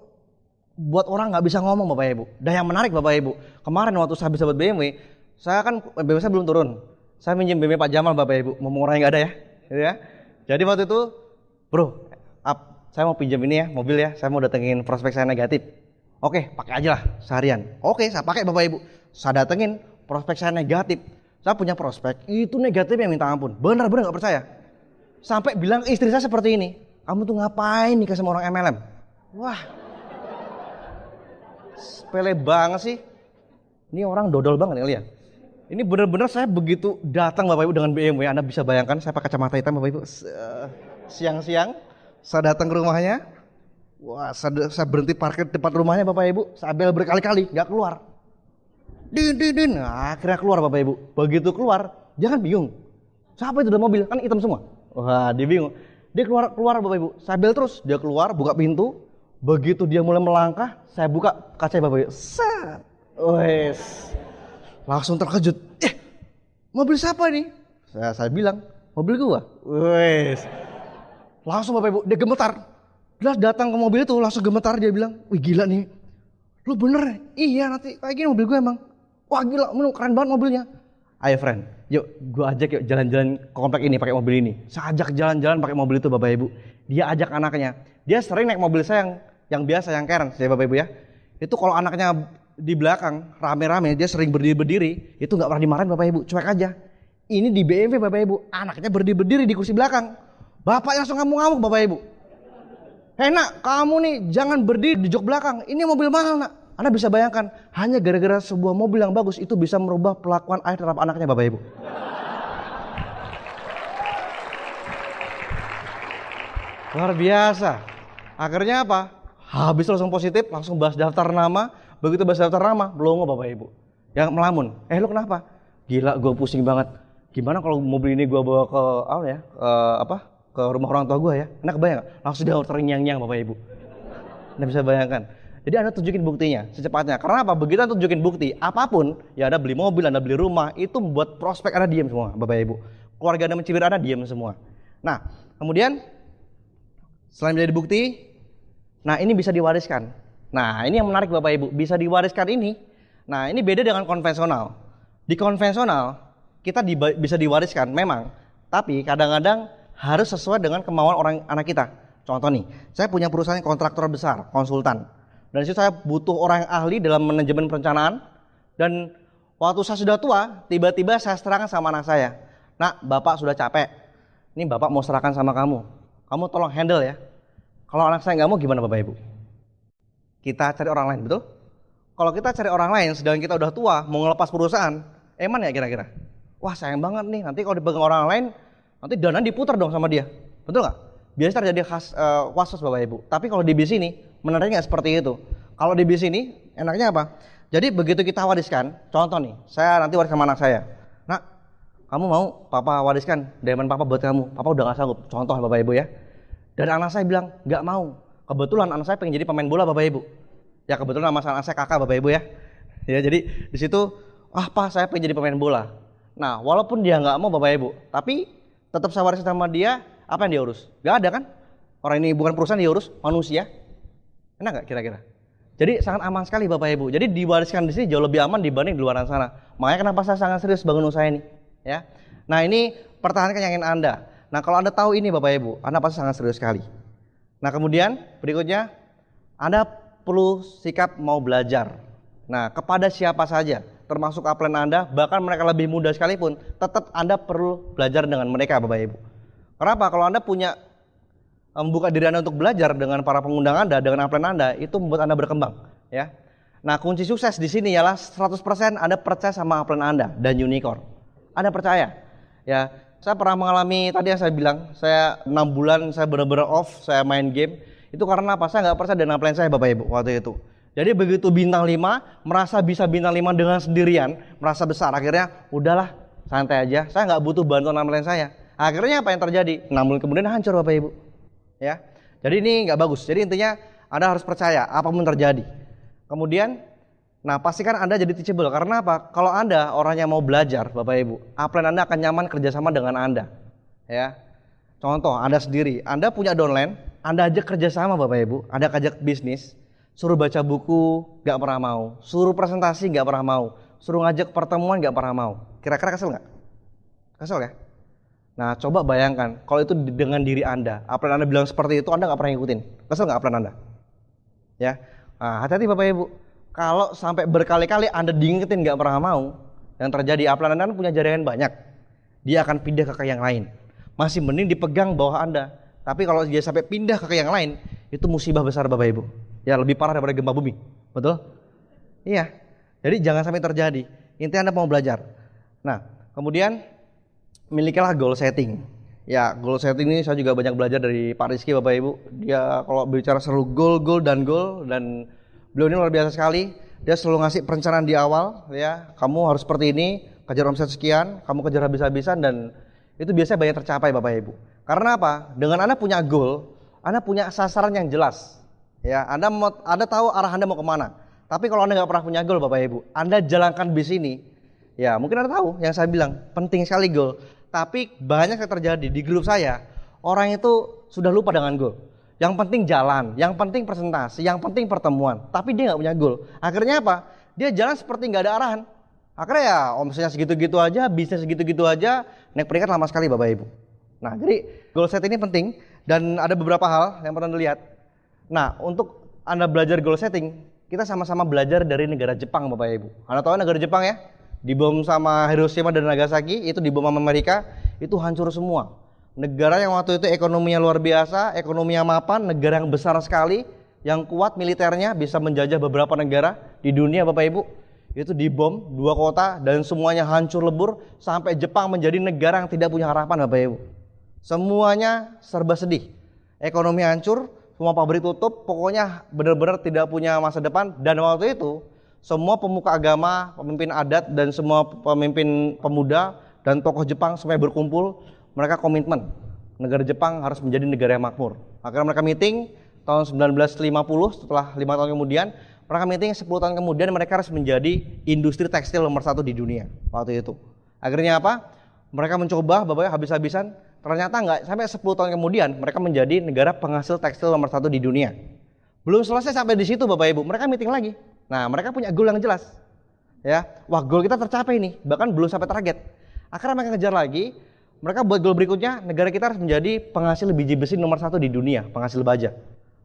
buat orang nggak bisa ngomong Bapak Ibu. Dan yang menarik Bapak Ibu, kemarin waktu saya bisa buat BMW, saya kan BMW saya belum turun. Saya minjem BMW Pak Jamal Bapak Ibu, mau orangnya nggak ada ya, gitu ya. Jadi waktu itu, bro, saya mau pinjam ini ya, mobil ya, saya mau datengin prospek saya negatif. Oke, pakai aja lah seharian. Oke, saya pakai Bapak Ibu. Saya datengin prospek saya negatif. Saya punya prospek, itu negatifnya minta ampun. Benar-benar gak percaya. Sampai bilang istri saya seperti ini, kamu tuh ngapain nikah sama orang MLM? Wah, sepele banget sih. Ini orang dodol banget kali ya. Ini benar-benar saya begitu datang Bapak Ibu dengan BMW, Anda bisa bayangkan saya pakai kacamata hitam Bapak Ibu. Siang-siang saya datang ke rumahnya. Wah, saya berhenti parkir depan rumahnya Bapak Ibu. Saya bel berkali-kali, gak keluar. Din. Nah, akhirnya keluar Bapak Ibu. Begitu keluar, jangan bingung. Siapa itu dalam mobil? Kan hitam semua. Wah, dia bingung. Dia keluar Bapak Ibu. Saya bel terus, dia keluar, buka pintu. Begitu dia mulai melangkah, saya buka kaca Bapak Ibu. Set. Wes. Langsung terkejut. Mobil siapa ini? Saya bilang, mobil gua. Wes. Langsung Bapak Ibu, dia gemetar. Dia datang ke mobil itu langsung gemetar, dia bilang, wih gila nih. Lu bener? Iya, nanti kayak gini mobil gue emang. Wah gila, keren banget mobilnya. Ayo friend, yuk gue ajak yuk jalan-jalan ke komplek ini pakai mobil ini. Saya ajak jalan-jalan pakai mobil itu Bapak Ibu. Dia ajak anaknya. Dia sering naik mobil saya yang biasa, yang keren ya Bapak Ibu ya. Itu kalau anaknya di belakang rame-rame, dia sering berdiri-berdiri, itu nggak pernah dimarahin Bapak Ibu, cuek aja. Ini di BMW Bapak Ibu, anaknya berdiri-berdiri di kursi belakang. Bapaknya langsung ngamuk-ngamuk Bapak Ibu. Hei nak, kamu nih jangan berdiri di jok belakang, ini mobil mahal nak. Anda bisa bayangkan, hanya gara-gara sebuah mobil yang bagus itu bisa merubah pelakuan ayah terhadap anaknya Bapak Ibu. Luar biasa. Akhirnya apa? Habis langsung positif, langsung bahas daftar nama. Begitu bahas daftar nama, belum Bapak Ibu. Yang melamun, lu kenapa? Gila, gue pusing banget. Gimana kalau mobil ini gue bawa ke ke rumah orang tua gue ya? Enak kebayang gak? Langsung dia ternyang-nyang Bapak Ibu. Anda bisa bayangkan. Jadi Anda tunjukin buktinya secepatnya. Karena apa? Begitu Anda tunjukin bukti, apapun, ya Anda beli mobil, Anda beli rumah, itu membuat prospek Anda diam semua Bapak Ibu. Keluarga Anda mencibir Anda diam semua. Nah, kemudian selain menjadi bukti, nah ini bisa diwariskan. Nah ini yang menarik Bapak Ibu, bisa diwariskan ini. Nah ini beda dengan konvensional. Di konvensional, kita bisa diwariskan memang, tapi kadang-kadang harus sesuai dengan kemauan orang anak kita. Contoh nih, saya punya perusahaan kontraktor besar, konsultan. Dan disitu saya butuh orang yang ahli dalam manajemen perencanaan. Dan waktu saya sudah tua, tiba-tiba saya serahkan sama anak saya. Nak, bapak sudah capek. Ini bapak mau serahkan sama kamu. Kamu tolong handle ya. Kalau anak saya nggak mau gimana Bapak Ibu? Kita cari orang lain, betul? Kalau kita cari orang lain, sedangkan kita udah tua, mau ngelepas perusahaan, eman ya kira-kira? Wah sayang banget nih, nanti kalau dipegang orang lain, nanti dana diputar dong sama dia. Betul nggak? Biasa terjadi was-was Bapak Ibu. Tapi kalau di bis ini, menariknya nggak seperti itu. Kalau di bis ini, enaknya apa? Jadi begitu kita wariskan, contoh nih, saya nanti waris sama anak saya. Nak, kamu mau papa wariskan diamond papa buat kamu? Papa udah nggak sanggup. Contoh Bapak Ibu ya. Dan anak saya bilang, nggak mau. Kebetulan anak saya pengen jadi pemain bola Bapak Ibu. Ya kebetulan nama anak saya kakak Bapak Ibu ya. Ya jadi di situ, Pak saya pengen jadi pemain bola. Nah walaupun dia nggak mau Bapak Ibu, tapi tetap saya warisin sama dia, apa yang dia urus? Nggak ada kan? Orang ini bukan perusahaan, dia urus manusia. Enak nggak kira-kira? Jadi sangat aman sekali Bapak Ibu. Jadi diwariskan di sini jauh lebih aman dibanding di luar sana. Makanya kenapa saya sangat serius bangun usaha ini. Ya. Nah ini pertahankan yang ingin Anda. Nah kalau Anda tahu ini Bapak Ibu, Anda pasti sangat serius sekali. Nah kemudian berikutnya, Anda perlu sikap mau belajar. Nah kepada siapa saja, termasuk upline Anda, bahkan mereka lebih muda sekalipun, tetap Anda perlu belajar dengan mereka Bapak Ibu. Kenapa? Kalau Anda punya membuka diri Anda untuk belajar dengan para pengundang Anda, dengan upline Anda, itu membuat Anda berkembang. Ya. Nah kunci sukses di sini ialah 100% Anda percaya sama upline Anda dan unicorn. Anda percaya. Ya. Saya pernah mengalami, tadi yang saya bilang, saya 6 bulan saya benar-benar off, saya main game. Itu karena apa? Saya nggak percaya dengan plan saya Bapak Ibu waktu itu. Jadi begitu bintang 5, merasa bisa bintang 5 dengan sendirian, merasa besar. Akhirnya udahlah, santai aja. Saya nggak butuh bantuan plan saya. Akhirnya apa yang terjadi? 6 bulan kemudian hancur Bapak Ibu. Ya, jadi ini nggak bagus. Jadi intinya Anda harus percaya apapun terjadi. Kemudian nah pastikan Anda jadi teachable. Karena apa? Kalau Anda orangnya mau belajar Bapak Ibu, upline Anda akan nyaman kerjasama dengan Anda. Ya. Contoh Anda sendiri, Anda punya downline, Anda ajak kerjasama Bapak Ibu, Anda ajak bisnis, suruh baca buku nggak pernah mau, suruh presentasi nggak pernah mau, suruh ngajak pertemuan nggak pernah mau. Kira-kira kesel nggak? Kesel ya? Nah, coba bayangkan kalau itu dengan diri Anda. Upline Anda bilang seperti itu, Anda nggak pernah ngikutin. Kesel nggak upline Anda? Ya, nah, hati-hati Bapak Ibu. Kalau sampai berkali-kali Anda diingetin nggak pernah mau, yang terjadi upline Anda punya jaringan banyak. Dia akan pindah ke yang lain. Masih mending dipegang bawah Anda. Tapi kalau dia sampai pindah ke yang lain, itu musibah besar Bapak Ibu. Ya, lebih parah daripada gempa bumi. Betul? Iya. Jadi jangan sampai terjadi. Intinya Anda mau belajar. Nah, kemudian milikilah goal setting. Ya, goal setting ini saya juga banyak belajar dari Pak Rizky Bapak Ibu. Dia kalau bicara selalu goal dan beliau ini luar biasa sekali. Dia selalu ngasih perencanaan di awal, ya. Kamu harus seperti ini, kejar omset sekian, kamu kejar habis-habisan, dan itu biasanya banyak tercapai Bapak Ibu. Karena apa? Dengan Anda punya goal, Anda punya sasaran yang jelas. Ya, Anda tahu arah Anda mau kemana. Tapi kalau Anda nggak pernah punya goal Bapak Ibu, Anda jalankan bis ini, ya mungkin Anda tahu yang saya bilang, penting sekali goal. Tapi banyak yang terjadi di grup saya, orang itu sudah lupa dengan goal. Yang penting jalan, yang penting presentasi, yang penting pertemuan. Tapi dia nggak punya goal. Akhirnya apa? Dia jalan seperti nggak ada arahan. Akhirnya ya omsetnya segitu-gitu aja, bisnis segitu-gitu aja, naik peringkat lama sekali Bapak Ibu. Nah, jadi goal set ini penting dan ada beberapa hal yang perlu dilihat. Nah, untuk Anda belajar goal setting, kita sama-sama belajar dari negara Jepang Bapak Ibu. Anda tahu negara Jepang ya? Dibom sama Hiroshima dan Nagasaki, itu dibom sama Amerika, itu hancur semua. Negara yang waktu itu ekonominya luar biasa, ekonominya mapan, negara yang besar sekali, yang kuat militernya, bisa menjajah beberapa negara di dunia Bapak Ibu. Itu dibom 2 kota dan semuanya hancur lebur, sampai Jepang menjadi negara yang tidak punya harapan Bapak Ibu. Semuanya serba sedih. Ekonomi hancur, semua pabrik tutup, pokoknya benar-benar tidak punya masa depan. Dan waktu itu semua pemuka agama, pemimpin adat, dan semua pemimpin pemuda dan tokoh Jepang semuanya berkumpul. Mereka komitmen negara Jepang harus menjadi negara yang makmur. Akhirnya mereka meeting tahun 1950, setelah 5 tahun kemudian mereka meeting 10 tahun kemudian mereka harus menjadi industri tekstil nomor 1 di dunia waktu itu. Akhirnya apa? Mereka mencoba Bapak habis-habisan. Ternyata enggak, sampai 10 tahun kemudian mereka menjadi negara penghasil tekstil nomor 1 di dunia. Belum selesai sampai di situ Bapak Ibu, mereka meeting lagi. Nah, mereka punya goal yang jelas. Ya, wah goal kita tercapai nih, bahkan belum sampai target. Akhirnya mereka ngejar lagi, mereka buat goal berikutnya, negara kita harus menjadi penghasil biji besi nomor 1 di dunia, penghasil baja.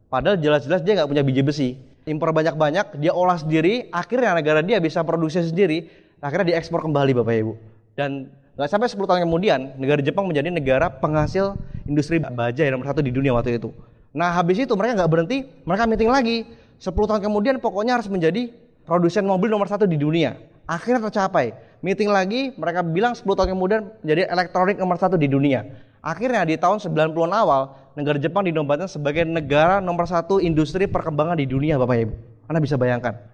Padahal jelas-jelas dia nggak punya biji besi. Impor banyak-banyak, dia olah sendiri, akhirnya negara dia bisa produksi sendiri, akhirnya diekspor kembali Bapak Ibu. Dan nggak sampai 10 tahun kemudian, negara Jepang menjadi negara penghasil industri baja yang nomor 1 di dunia waktu itu. Nah, habis itu mereka nggak berhenti, mereka meeting lagi. 10 tahun kemudian pokoknya harus menjadi produsen mobil nomor 1 di dunia. Akhirnya tercapai. Meeting lagi, mereka bilang 10 tahun kemudian menjadi elektronik nomor 1 di dunia. Akhirnya di tahun 90-an awal, negara Jepang dinobatkan sebagai negara nomor 1 industri perkembangan di dunia Bapak Ibu. Anda bisa bayangkan.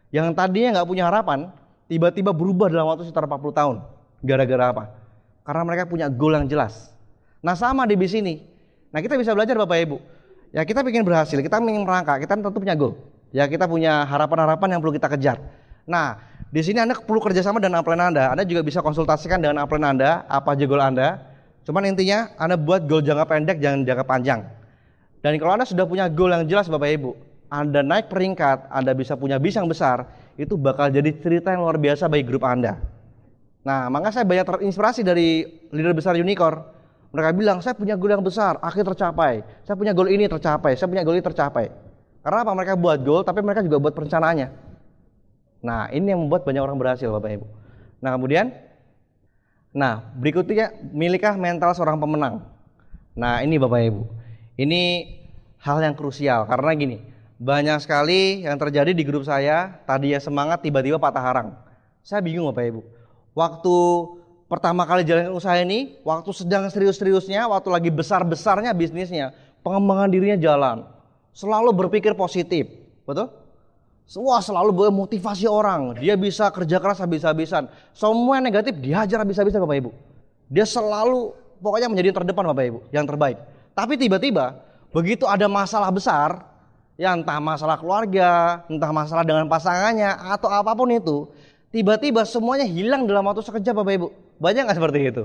Yang tadinya nggak punya harapan, tiba-tiba berubah dalam waktu sekitar 40 tahun. Gara-gara apa? Karena mereka punya goal yang jelas. Nah, sama di bis ini. Nah, kita bisa belajar Bapak Ibu. Ya, kita ingin berhasil, kita ingin merangkak, kita tentu punya goal. Ya, kita punya harapan-harapan yang perlu kita kejar. Nah, di sini Anda perlu kerjasama dengan upline Anda. Anda juga bisa konsultasikan dengan upline Anda, apa aja goal Anda. Cuman intinya Anda buat goal jangka pendek, jangan jangka panjang. Dan kalau Anda sudah punya goal yang jelas Bapak Ibu, Anda naik peringkat, Anda bisa punya bis yang besar, itu bakal jadi cerita yang luar biasa bagi grup Anda. Nah, makanya saya banyak terinspirasi dari leader besar Unicorn. Mereka bilang, saya punya goal yang besar, akhirnya tercapai. Saya punya goal ini tercapai, saya punya goal ini tercapai. Karena apa? Mereka buat goal, tapi mereka juga buat perencanaannya. Nah, ini yang membuat banyak orang berhasil Bapak Ibu. Nah, kemudian, berikutnya, milikah mental seorang pemenang? Nah, ini Bapak Ibu. Ini hal yang krusial, karena gini, banyak sekali yang terjadi di grup saya, tadinya semangat, tiba-tiba patah arang. Saya bingung Bapak Ibu. Waktu pertama kali jalan usaha ini, waktu sedang serius-seriusnya, waktu lagi besar-besarnya bisnisnya, pengembangan dirinya jalan. Selalu berpikir positif, betul? Semua selalu memotivasi orang, dia bisa kerja keras habis-habisan. Semua yang negatif dihajar habis-habisan Bapak Ibu. Dia selalu pokoknya menjadi terdepan Bapak Ibu, yang terbaik. Tapi tiba-tiba begitu ada masalah besar, ya entah masalah keluarga, entah masalah dengan pasangannya atau apapun itu, tiba-tiba semuanya hilang dalam waktu sekejap Bapak Ibu. Banyak nggak seperti itu?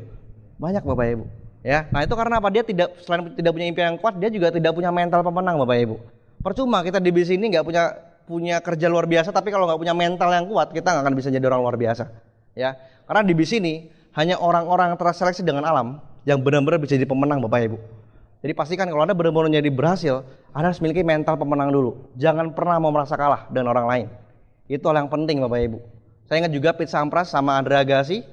Banyak Bapak Ibu. Ya, nah itu karena apa? Dia selain tidak punya impian yang kuat, dia juga tidak punya mental pemenang Bapak Ibu. Percuma kita di bisnis ini nggak punya kerja luar biasa, tapi kalau nggak punya mental yang kuat, kita nggak akan bisa jadi orang luar biasa. Ya, karena di bisnis ini hanya orang-orang terseleksi dengan alam yang benar-benar bisa jadi pemenang Bapak Ibu. Jadi pastikan kalau Anda benar-benar jadi berhasil, Anda harus memiliki mental pemenang dulu. Jangan pernah mau merasa kalah dengan orang lain. Itu hal yang penting Bapak Ibu. Saya ingat juga Pete Sampras sama Andre Agassi.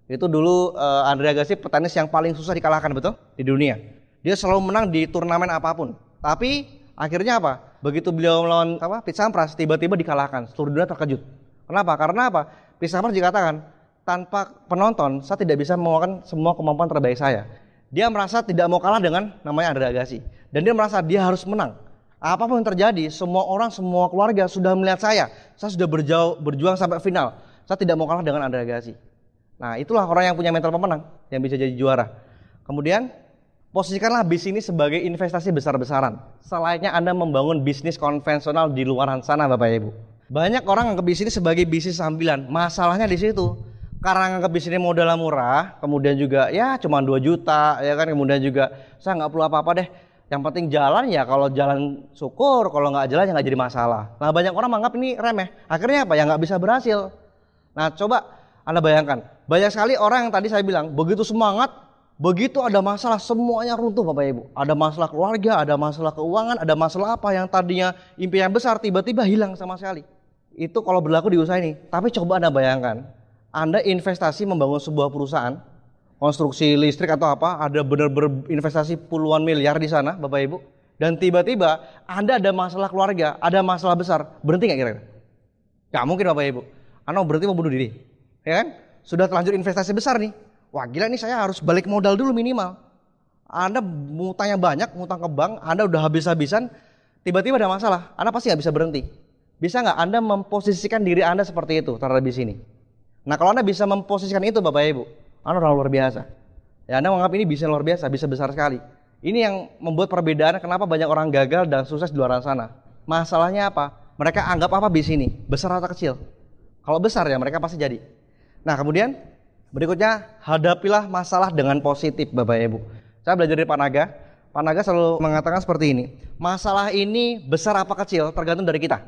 Itu dulu Andre Agassi petenis yang paling susah dikalahkan, betul? Di dunia. Dia selalu menang di turnamen apapun. Tapi akhirnya apa? Begitu beliau melawan Pete Sampras, tiba-tiba dikalahkan. Seluruh dunia terkejut. Kenapa? Karena apa? Pete Sampras dikatakan, tanpa penonton, saya tidak bisa mengeluarkan semua kemampuan terbaik saya. Dia merasa tidak mau kalah dengan namanya Andre Agassi. Dan dia merasa dia harus menang. Apapun yang terjadi, semua orang, semua keluarga sudah melihat saya. Saya sudah berjuang sampai final. Saya tidak mau kalah dengan Andre Agassi. Nah, itulah orang yang punya mental pemenang, yang bisa jadi juara. Kemudian, posisikanlah bisnis ini sebagai investasi besar-besaran. Selainnya Anda membangun bisnis konvensional di luar sana, Bapak Ibu. Banyak orang yang ke bisnis sebagai bisnis sambilan. Masalahnya di situ. Karena nganggap bisnis modalnya murah, kemudian juga ya cuma 2 juta, ya kan, kemudian juga saya nggak perlu apa-apa deh. Yang penting jalan, ya kalau jalan syukur, kalau nggak jalan ya nggak jadi masalah. Nah, banyak orang menganggap ini remeh. Akhirnya apa? Ya nggak bisa berhasil. Nah, coba Anda bayangkan, banyak sekali orang yang tadi saya bilang begitu semangat, begitu ada masalah semuanya runtuh Bapak Ibu. Ada masalah keluarga, ada masalah keuangan, ada masalah apa yang tadinya impian besar tiba-tiba hilang sama sekali. Itu kalau berlaku di usaha ini. Tapi coba Anda bayangkan, Anda investasi membangun sebuah perusahaan, konstruksi listrik atau apa, ada benar-benar investasi puluhan miliar di sana Bapak Ibu. Dan tiba-tiba Anda ada masalah keluarga, ada masalah besar, berhenti nggak kira-kira? Nggak mungkin Bapak Ibu. Anda berhenti mau bunuh diri, ya kan? Sudah terlanjur investasi besar nih. Wah gila, ini saya harus balik modal dulu minimal. Anda ngutangnya banyak, ngutang ke bank, Anda udah habis-habisan, tiba-tiba ada masalah, Anda pasti nggak bisa berhenti. Bisa nggak Anda memposisikan diri Anda seperti itu terhadap bisnis ini? Nah, kalau Anda bisa memposisikan itu Bapak Ibu, Anda orang luar biasa. Ya, Anda menganggap ini bisnis luar biasa, bisa besar sekali. Ini yang membuat perbedaan kenapa banyak orang gagal dan sukses di luar sana. Masalahnya apa? Mereka anggap apa bisnis ini? Besar atau kecil? Kalau besar ya mereka pasti jadi. Nah, kemudian berikutnya, hadapilah masalah dengan positif Bapak Ibu. Saya belajar dari Pak Naga. Pak Naga selalu mengatakan seperti ini. Masalah ini besar apa kecil tergantung dari kita.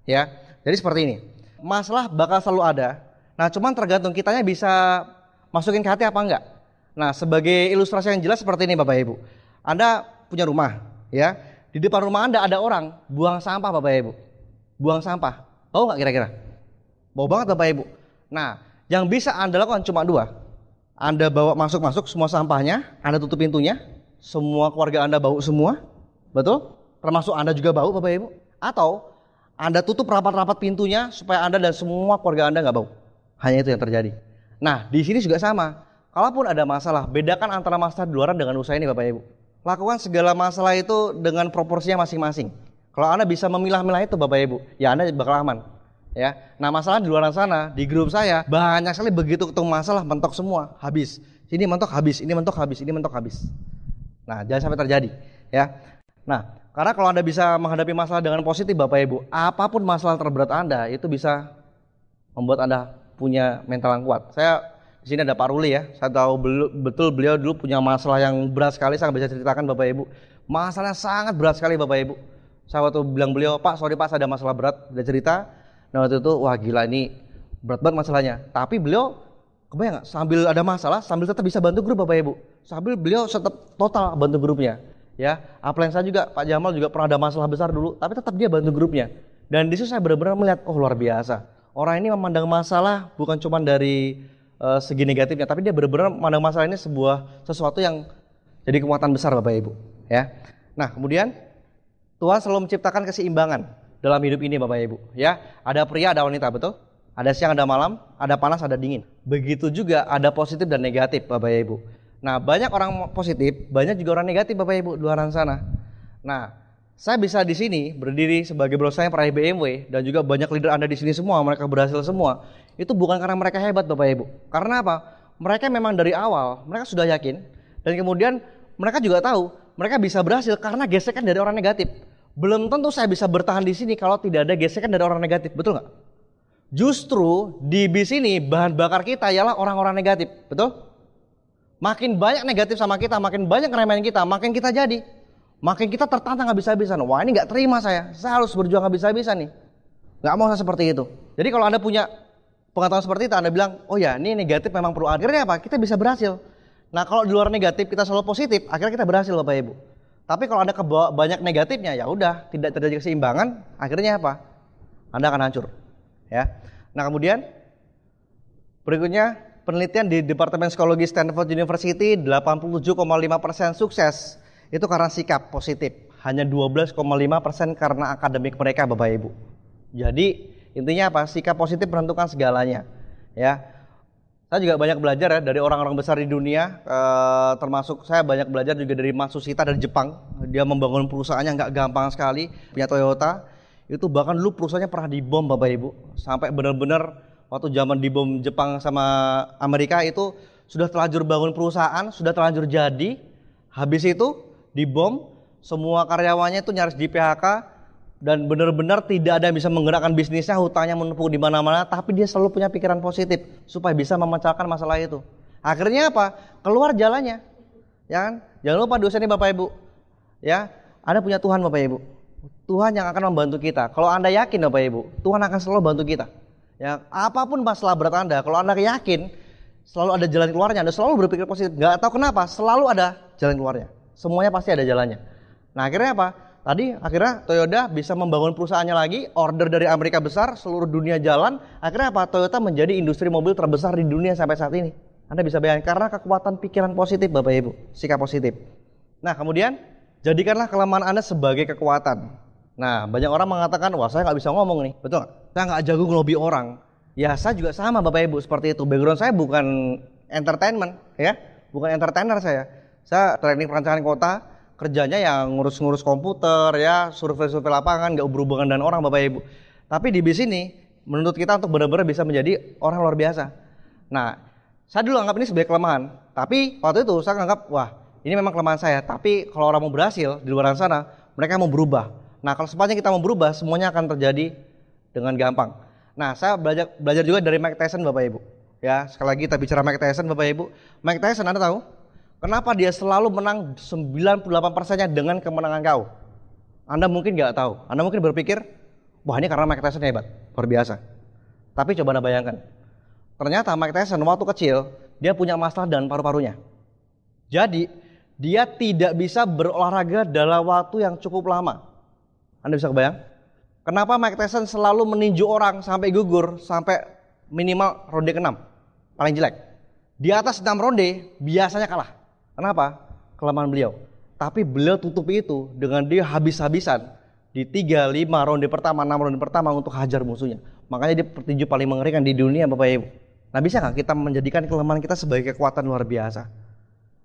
Ya. Jadi seperti ini. Masalah bakal selalu ada. Nah, cuman tergantung kitanya bisa masukin ke hati apa enggak. Nah, sebagai ilustrasi yang jelas seperti ini Bapak Ibu. Anda punya rumah, ya. Di depan rumah Anda ada orang buang sampah Bapak Ibu. Buang sampah. Bau enggak kira-kira? Bau banget Bapak Ibu. Nah, yang bisa Anda lakukan cuma 2. Anda bawa masuk semua sampahnya, Anda tutup pintunya, semua keluarga Anda bau semua. Betul? Termasuk Anda juga bau Bapak Ibu. Atau Anda tutup rapat-rapat pintunya supaya Anda dan semua keluarga Anda enggak bau. Hanya itu yang terjadi. Nah, di sini juga sama. Kalaupun ada masalah, bedakan antara masalah di luaran dengan usaha ini Bapak Ibu. Lakukan segala masalah itu dengan proporsinya masing-masing. Kalau Anda bisa memilah-milah itu Bapak Ibu, ya Anda bakal aman. Ya. Nah, masalah di luaran sana, di grup saya, banyak sekali begitu ketemu masalah, mentok semua, habis. Ini mentok habis, ini mentok habis, ini mentok habis. Nah, jangan sampai terjadi. Ya. Nah, karena kalau Anda bisa menghadapi masalah dengan positif Bapak Ibu, apapun masalah terberat Anda, itu bisa membuat Anda punya mental yang kuat. Saya di sini ada Pak Ruli ya. Saya tahu betul beliau dulu punya masalah yang berat sekali. Saya bisa ceritakan Bapak Ibu. Masalahnya sangat berat sekali Bapak Ibu. Saya waktu bilang beliau, Pak sorry Pak saya ada masalah berat. Dia cerita. Nah waktu itu wah gila ini berat banget masalahnya. Tapi beliau kebayang gak? Sambil ada masalah, sambil tetap bisa bantu grup Bapak Ibu. Sambil beliau tetap total bantu grupnya. Ya, apalagi saya juga Pak Jamal juga pernah ada masalah besar dulu. Tapi tetap dia bantu grupnya. Dan di situ saya benar-benar melihat, oh luar biasa. Orang ini memandang masalah bukan cuma dari segi negatifnya, tapi dia benar-benar memandang masalah ini sesuatu yang jadi kekuatan besar Bapak Ibu. Ya. Nah kemudian Tuhan selalu menciptakan keseimbangan dalam hidup ini Bapak Ibu. Ya, ada pria, ada wanita, betul? Ada siang, ada malam, ada panas, ada dingin. Begitu juga ada positif dan negatif Bapak Ibu. Nah banyak orang positif, banyak juga orang negatif Bapak Ibu di luar sana. Nah, saya bisa di sini berdiri sebagai bos saya peraih BMW dan juga banyak leader Anda di sini semua, mereka berhasil semua. Itu bukan karena mereka hebat Bapak Ibu. Karena apa? Mereka memang dari awal, mereka sudah yakin dan kemudian mereka juga tahu mereka bisa berhasil karena gesekan dari orang negatif. Belum tentu saya bisa bertahan di sini kalau tidak ada gesekan dari orang negatif, betul nggak? Justru di bis ini bahan bakar kita ialah orang-orang negatif, betul? Makin banyak negatif sama kita, makin banyak ngeremehin kita, makin kita jadi. Makin kita tertantang habis-habisan. Wah ini gak terima saya harus berjuang habis-habisan nih. Gak mau saya seperti itu. Jadi kalau Anda punya pengetahuan seperti itu, Anda bilang, oh ya ini negatif memang perlu. Akhirnya apa? Kita bisa berhasil. Nah kalau di luar negatif kita selalu positif, akhirnya kita berhasil Bapak Ibu. Tapi kalau Anda banyak negatifnya, ya udah tidak terjadi keseimbangan, akhirnya apa? Anda akan hancur. Ya. Nah kemudian berikutnya penelitian di Departemen Psikologi Stanford University, 87,5% sukses itu karena sikap positif, hanya 12,5% karena akademik mereka Bapak Ibu. Jadi intinya apa? Sikap positif menentukan segalanya. Ya. Saya juga banyak belajar ya dari orang-orang besar di dunia, termasuk saya banyak belajar juga dari Matsushita dari Jepang. Dia membangun perusahaannya nggak gampang sekali, punya Toyota. Itu bahkan dulu perusahaannya pernah dibom Bapak Ibu. Sampai benar-benar waktu zaman dibom Jepang sama Amerika itu sudah terlanjur bangun perusahaan, sudah terlanjur jadi. Habis itu dibom, semua karyawannya itu nyaris di PHK. Dan benar-benar tidak ada yang bisa menggerakkan bisnisnya, hutangnya menumpuk di mana-mana, tapi dia selalu punya pikiran positif supaya bisa memecahkan masalah itu. Akhirnya apa? Keluar jalannya. Ya kan? Jangan lupa dosennya Bapak Ibu. Ya, Anda punya Tuhan Bapak Ibu. Tuhan yang akan membantu kita. Kalau Anda yakin Bapak Ibu, Tuhan akan selalu bantu kita. Ya, apapun masalah berat Anda, kalau Anda yakin selalu ada jalan keluarnya, Anda selalu berpikir positif. Enggak tahu kenapa, selalu ada jalan keluarnya. Semuanya pasti ada jalannya. Nah, akhirnya apa? Tadi akhirnya Toyota bisa membangun perusahaannya lagi, order dari Amerika besar, seluruh dunia jalan. Akhirnya apa? Toyota menjadi industri mobil terbesar di dunia sampai saat ini. Anda bisa bayangkan karena kekuatan pikiran positif Bapak Ibu, sikap positif. Nah kemudian jadikanlah kelemahan Anda sebagai kekuatan. Nah banyak orang mengatakan, wah saya nggak bisa ngomong nih, betul nggak? Saya nggak jago ngelobi orang. Ya saya juga sama Bapak Ibu seperti itu. Background saya bukan entertainment, ya, bukan entertainer saya. Saya training perencanaan kota. Kerjanya yang ngurus-ngurus komputer ya, survei-survei lapangan, nggak berhubungan dengan orang Bapak Ibu. Tapi di bis ini menuntut kita untuk benar-benar bisa menjadi orang luar biasa. Nah, saya dulu anggap ini sebagai kelemahan. Tapi waktu itu saya anggap, wah ini memang kelemahan saya. Tapi kalau orang mau berhasil di luar sana, mereka mau berubah. Nah kalau sepanjang kita mau berubah, semuanya akan terjadi dengan gampang. Nah saya belajar juga dari Mike Tyson Bapak Ibu. Ya sekali lagi kita bicara Mike Tyson Bapak Ibu. Mike Tyson Anda tahu? Kenapa dia selalu menang 98%-nya dengan kemenangan kau? Anda mungkin nggak tahu. Anda mungkin berpikir, wah ini karena Mike Tyson hebat, luar biasa. Tapi coba Anda bayangkan. Ternyata Mike Tyson waktu kecil, dia punya masalah dengan paru-parunya. Jadi, dia tidak bisa berolahraga dalam waktu yang cukup lama. Anda bisa kebayang? Kenapa Mike Tyson selalu meninju orang sampai gugur, sampai minimal ronde ke-6, paling jelek. Di atas 6 ronde, biasanya kalah. Kenapa? Kelemahan beliau. Tapi beliau tutupi itu dengan dia habis-habisan di 3, 5 ronde pertama, 6 ronde pertama untuk hajar musuhnya. Makanya dia petinju paling mengerikan di dunia Bapak Ibu. Nah bisa nggak kita menjadikan kelemahan kita sebagai kekuatan luar biasa?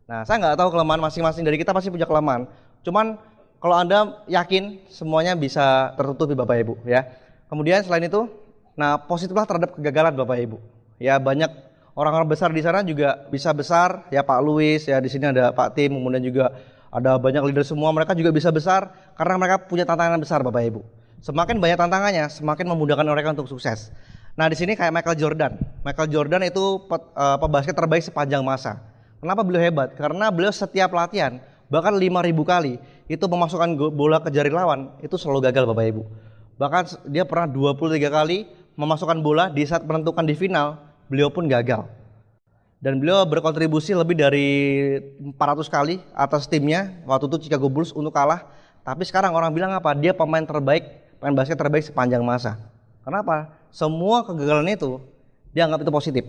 Nah saya nggak tahu kelemahan masing-masing dari kita pasti punya kelemahan. Cuman kalau Anda yakin semuanya bisa tertutupi Bapak Ibu ya. Kemudian selain itu, nah positiflah terhadap kegagalan Bapak Ibu. Ya banyak orang-orang besar di sana juga bisa besar, ya Pak Louis, ya di sini ada Pak Tim, kemudian juga ada banyak leader semua, mereka juga bisa besar karena mereka punya tantangan besar Bapak Ibu. Semakin banyak tantangannya, semakin memudahkan mereka untuk sukses. Nah di sini kayak Michael Jordan. Michael Jordan itu pebasket terbaik sepanjang masa. Kenapa beliau hebat? Karena beliau setiap latihan, bahkan 5.000 kali, itu memasukkan bola ke jari lawan, itu selalu gagal Bapak Ibu. Bahkan dia pernah 23 kali memasukkan bola di saat menentukan di final, beliau pun gagal. Dan beliau berkontribusi lebih dari 400 kali atas timnya waktu itu Chicago Bulls untuk kalah. Tapi sekarang orang bilang apa? Dia pemain terbaik, pemain basket terbaik sepanjang masa. Kenapa? Semua kegagalan itu dia anggap itu positif.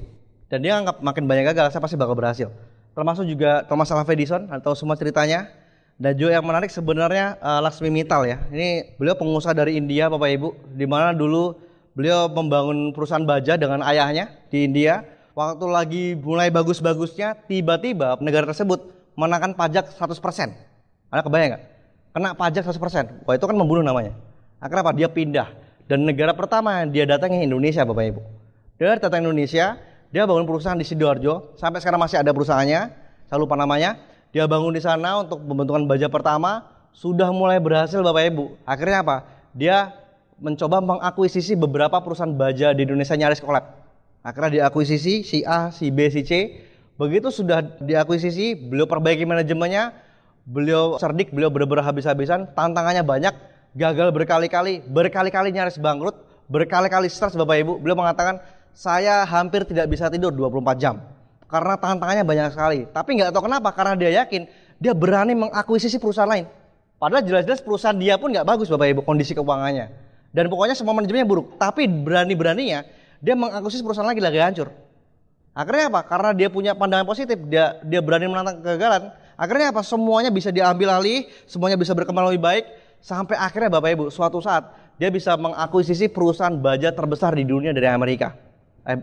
Dan dia anggap makin banyak gagal, saya pasti bakal berhasil. Termasuk juga Thomas Alva Edison, atau semua ceritanya. Dan juga yang menarik sebenarnya Laxmi Mittal ya. Ini beliau pengusaha dari India Bapak Ibu, di mana dulu beliau membangun perusahaan baja dengan ayahnya di India. Waktu lagi mulai bagus-bagusnya, tiba-tiba negara tersebut menaikkan pajak 100%. Anda kebayang nggak? Kena pajak 100%. Wah itu kan membunuh namanya. Akhirnya apa? Dia pindah. Dan negara pertama yang dia datangi Indonesia Bapak Ibu. Dia datang Indonesia, dia bangun perusahaan di Sidoarjo. Sampai sekarang masih ada perusahaannya, saya lupa namanya. Dia bangun di sana untuk pembentukan baja pertama. Sudah mulai berhasil Bapak Ibu. Akhirnya apa? Dia mencoba mengakuisisi beberapa perusahaan baja di Indonesia, nyaris kolab. Akhirnya diakuisisi si A, si B, si C. Begitu sudah diakuisisi, beliau perbaiki manajemennya, beliau cerdik, beliau benar-benar habis-habisan, tantangannya banyak, gagal berkali-kali nyaris bangkrut, berkali-kali stres Bapak Ibu. Beliau mengatakan, saya hampir tidak bisa tidur 24 jam. karena tantangannya banyak sekali. Tapi nggak tahu kenapa, karena dia yakin dia berani mengakuisisi perusahaan lain. Padahal jelas-jelas perusahaan dia pun nggak bagus Bapak Ibu kondisi keuangannya. Dan pokoknya semua manajemennya buruk. Tapi berani-beraninya dia mengakuisisi perusahaan lagi hancur. Akhirnya apa? Karena dia punya pandangan positif, dia berani menantang kegagalan. Akhirnya apa? Semuanya bisa diambil alih, semuanya bisa berkembang lebih baik. Sampai akhirnya Bapak Ibu, suatu saat dia bisa mengakuisisi perusahaan baja terbesar di dunia dari Amerika.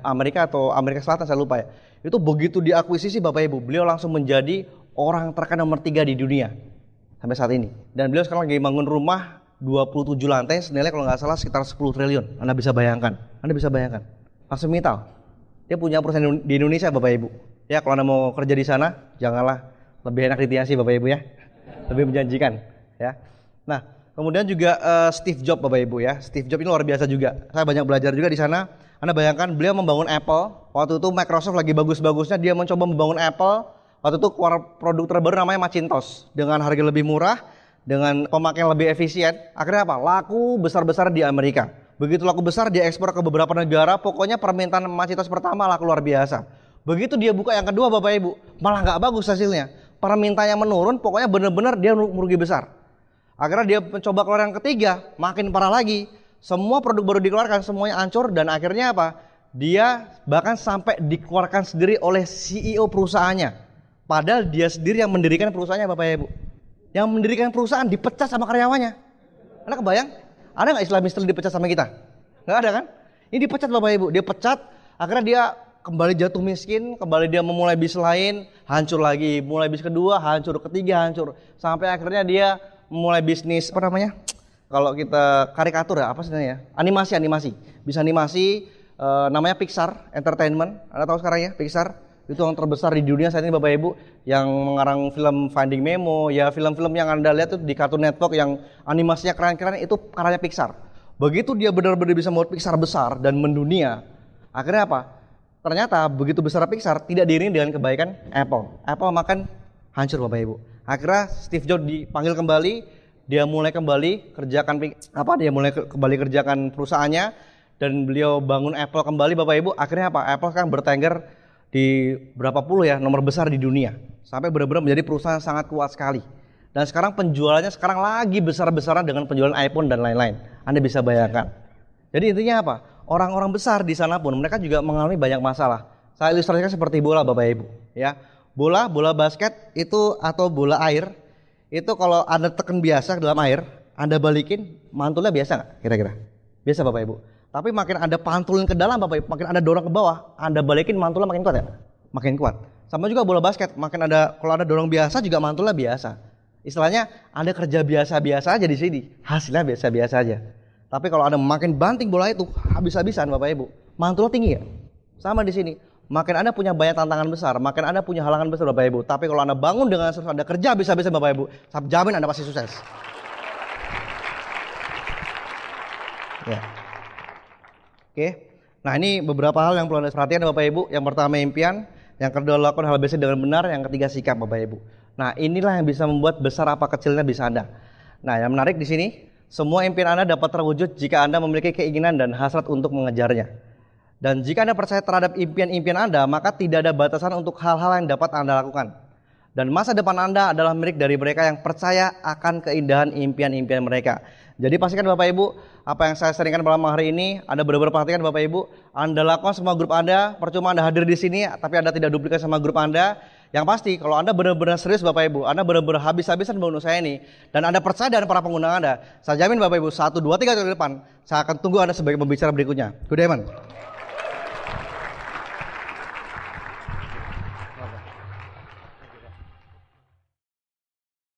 Amerika atau Amerika Selatan saya lupa ya. Itu begitu diakuisisi Bapak Ibu, beliau langsung menjadi orang terkaya nomor 3 di dunia sampai saat ini. Dan beliau sekarang lagi bangun rumah 27 lantai, senilai kalau nggak salah sekitar 10 triliun. Anda bisa bayangkan. Langsung Mittal. Dia punya perusahaan di Indonesia Bapak Ibu. Ya kalau Anda mau kerja di sana, janganlah, lebih enak di Tiasi Bapak Ibu ya. Lebih menjanjikan ya. Nah, kemudian juga Steve Jobs Bapak Ibu ya. Steve Jobs ini luar biasa juga. Saya banyak belajar juga di sana. Anda bayangkan beliau membangun Apple. Waktu itu Microsoft lagi bagus-bagusnya, dia mencoba membangun Apple. Waktu itu keluar produk terbaru namanya Macintosh dengan harga lebih murah, dengan pemakaian lebih efisien. Akhirnya apa? Laku besar-besar di Amerika. Begitu laku besar dia ekspor ke beberapa negara, pokoknya permintaan Macintosh pertama laku luar biasa. Begitu dia buka yang kedua Bapak Ibu, malah nggak bagus hasilnya. Permintaannya menurun, pokoknya benar-benar dia merugi besar. Akhirnya dia mencoba keluar yang ketiga, makin parah lagi. Semua produk baru dikeluarkan, semuanya hancur dan akhirnya apa? Dia bahkan sampai dikeluarkan sendiri oleh CEO perusahaannya. Padahal dia sendiri yang mendirikan perusahaannya Bapak Ibu. Yang mendirikan perusahaan dipecat sama karyawannya. Anda kebayang? Ada nggak istilah misteri dipecat sama kita? Nggak ada kan? Ini dipecat Bapak Ibu, dia pecat, akhirnya dia kembali jatuh miskin, kembali dia memulai bisnis lain, hancur lagi, mulai bisnis kedua, hancur, ketiga hancur, sampai akhirnya dia memulai bisnis apa namanya? Kalau kita karikatur ya, apa sebenarnya? Animasi, bisa animasi, namanya Pixar Entertainment, Anda tahu sekarang ya Pixar? Itu yang terbesar di dunia saat ini Bapak Ibu, yang mengarang film Finding Nemo, ya film-film yang Anda lihat itu di Cartoon Network yang animasinya keren-keren itu karyanya Pixar. Begitu dia benar-benar bisa membuat Pixar besar dan mendunia, akhirnya apa? Ternyata begitu besar Pixar tidak diiringi dengan kebaikan Apple. Apple makan hancur Bapak Ibu. Akhirnya Steve Jobs dipanggil kembali, dia mulai kembali kerjakan perusahaannya dan beliau bangun Apple kembali Bapak Ibu. Akhirnya apa? Apple kan bertengger di berapa puluh ya nomor besar di dunia sampai benar-benar menjadi perusahaan yang sangat kuat sekali dan sekarang penjualannya sekarang lagi besar-besaran dengan penjualan iPhone dan lain-lain. Anda bisa bayangkan. Jadi intinya apa? Orang-orang besar di sana pun mereka juga mengalami banyak masalah. Saya ilustrasikan seperti bola Bapak Ibu ya. Bola basket itu atau bola air itu kalau Anda tekan biasa ke dalam air, Anda balikin mantulnya biasa nggak kira-kira? Biasa Bapak Ibu. Tapi makin Anda pantulin ke dalam Bapak Ibu, makin Anda dorong ke bawah, Anda balikin mantulnya makin kuat ya? Makin kuat. Sama juga bola basket, kalau Anda dorong biasa juga mantulnya biasa. Istilahnya Anda kerja biasa-biasa aja di sini, hasilnya biasa-biasa aja. Tapi kalau Anda makin banting bola itu habis-habisan Bapak Ibu, mantulnya tinggi ya? Sama di sini. Makin Anda punya banyak tantangan besar, makin Anda punya halangan besar Bapak Ibu. Tapi kalau Anda bangun dengan sukses, Anda kerja habis-habisan Bapak Ibu, saya jamin Anda pasti sukses. Ya. Oke, nah ini beberapa hal yang perlu Anda perhatikan Bapak Ibu. Yang pertama impian, yang kedua lakukan hal besar dengan benar, yang ketiga sikap Bapak Ibu. Nah inilah yang bisa membuat besar apa kecilnya bisa Anda. Nah yang menarik di sini, semua impian Anda dapat terwujud jika Anda memiliki keinginan dan hasrat untuk mengejarnya. Dan jika Anda percaya terhadap impian-impian Anda, maka tidak ada batasan untuk hal-hal yang dapat Anda lakukan. Dan masa depan Anda adalah milik dari mereka yang percaya akan keindahan impian-impian mereka. Jadi pastikan Bapak Ibu, apa yang saya sharingkan malam hari ini, Anda benar-benar perhatikan Bapak Ibu, Anda lakukan semua grup Anda, percuma Anda hadir di sini, tapi Anda tidak duplikat sama grup Anda. Yang pasti, kalau Anda benar-benar serius Bapak Ibu, Anda benar-benar habis-habisan bangun usaha ini, dan Anda percaya dengan para pengguna Anda, saya jamin Bapak Ibu, 1, 2, 3 ke depan, saya akan tunggu Anda sebagai pembicara berikutnya. Good day, man.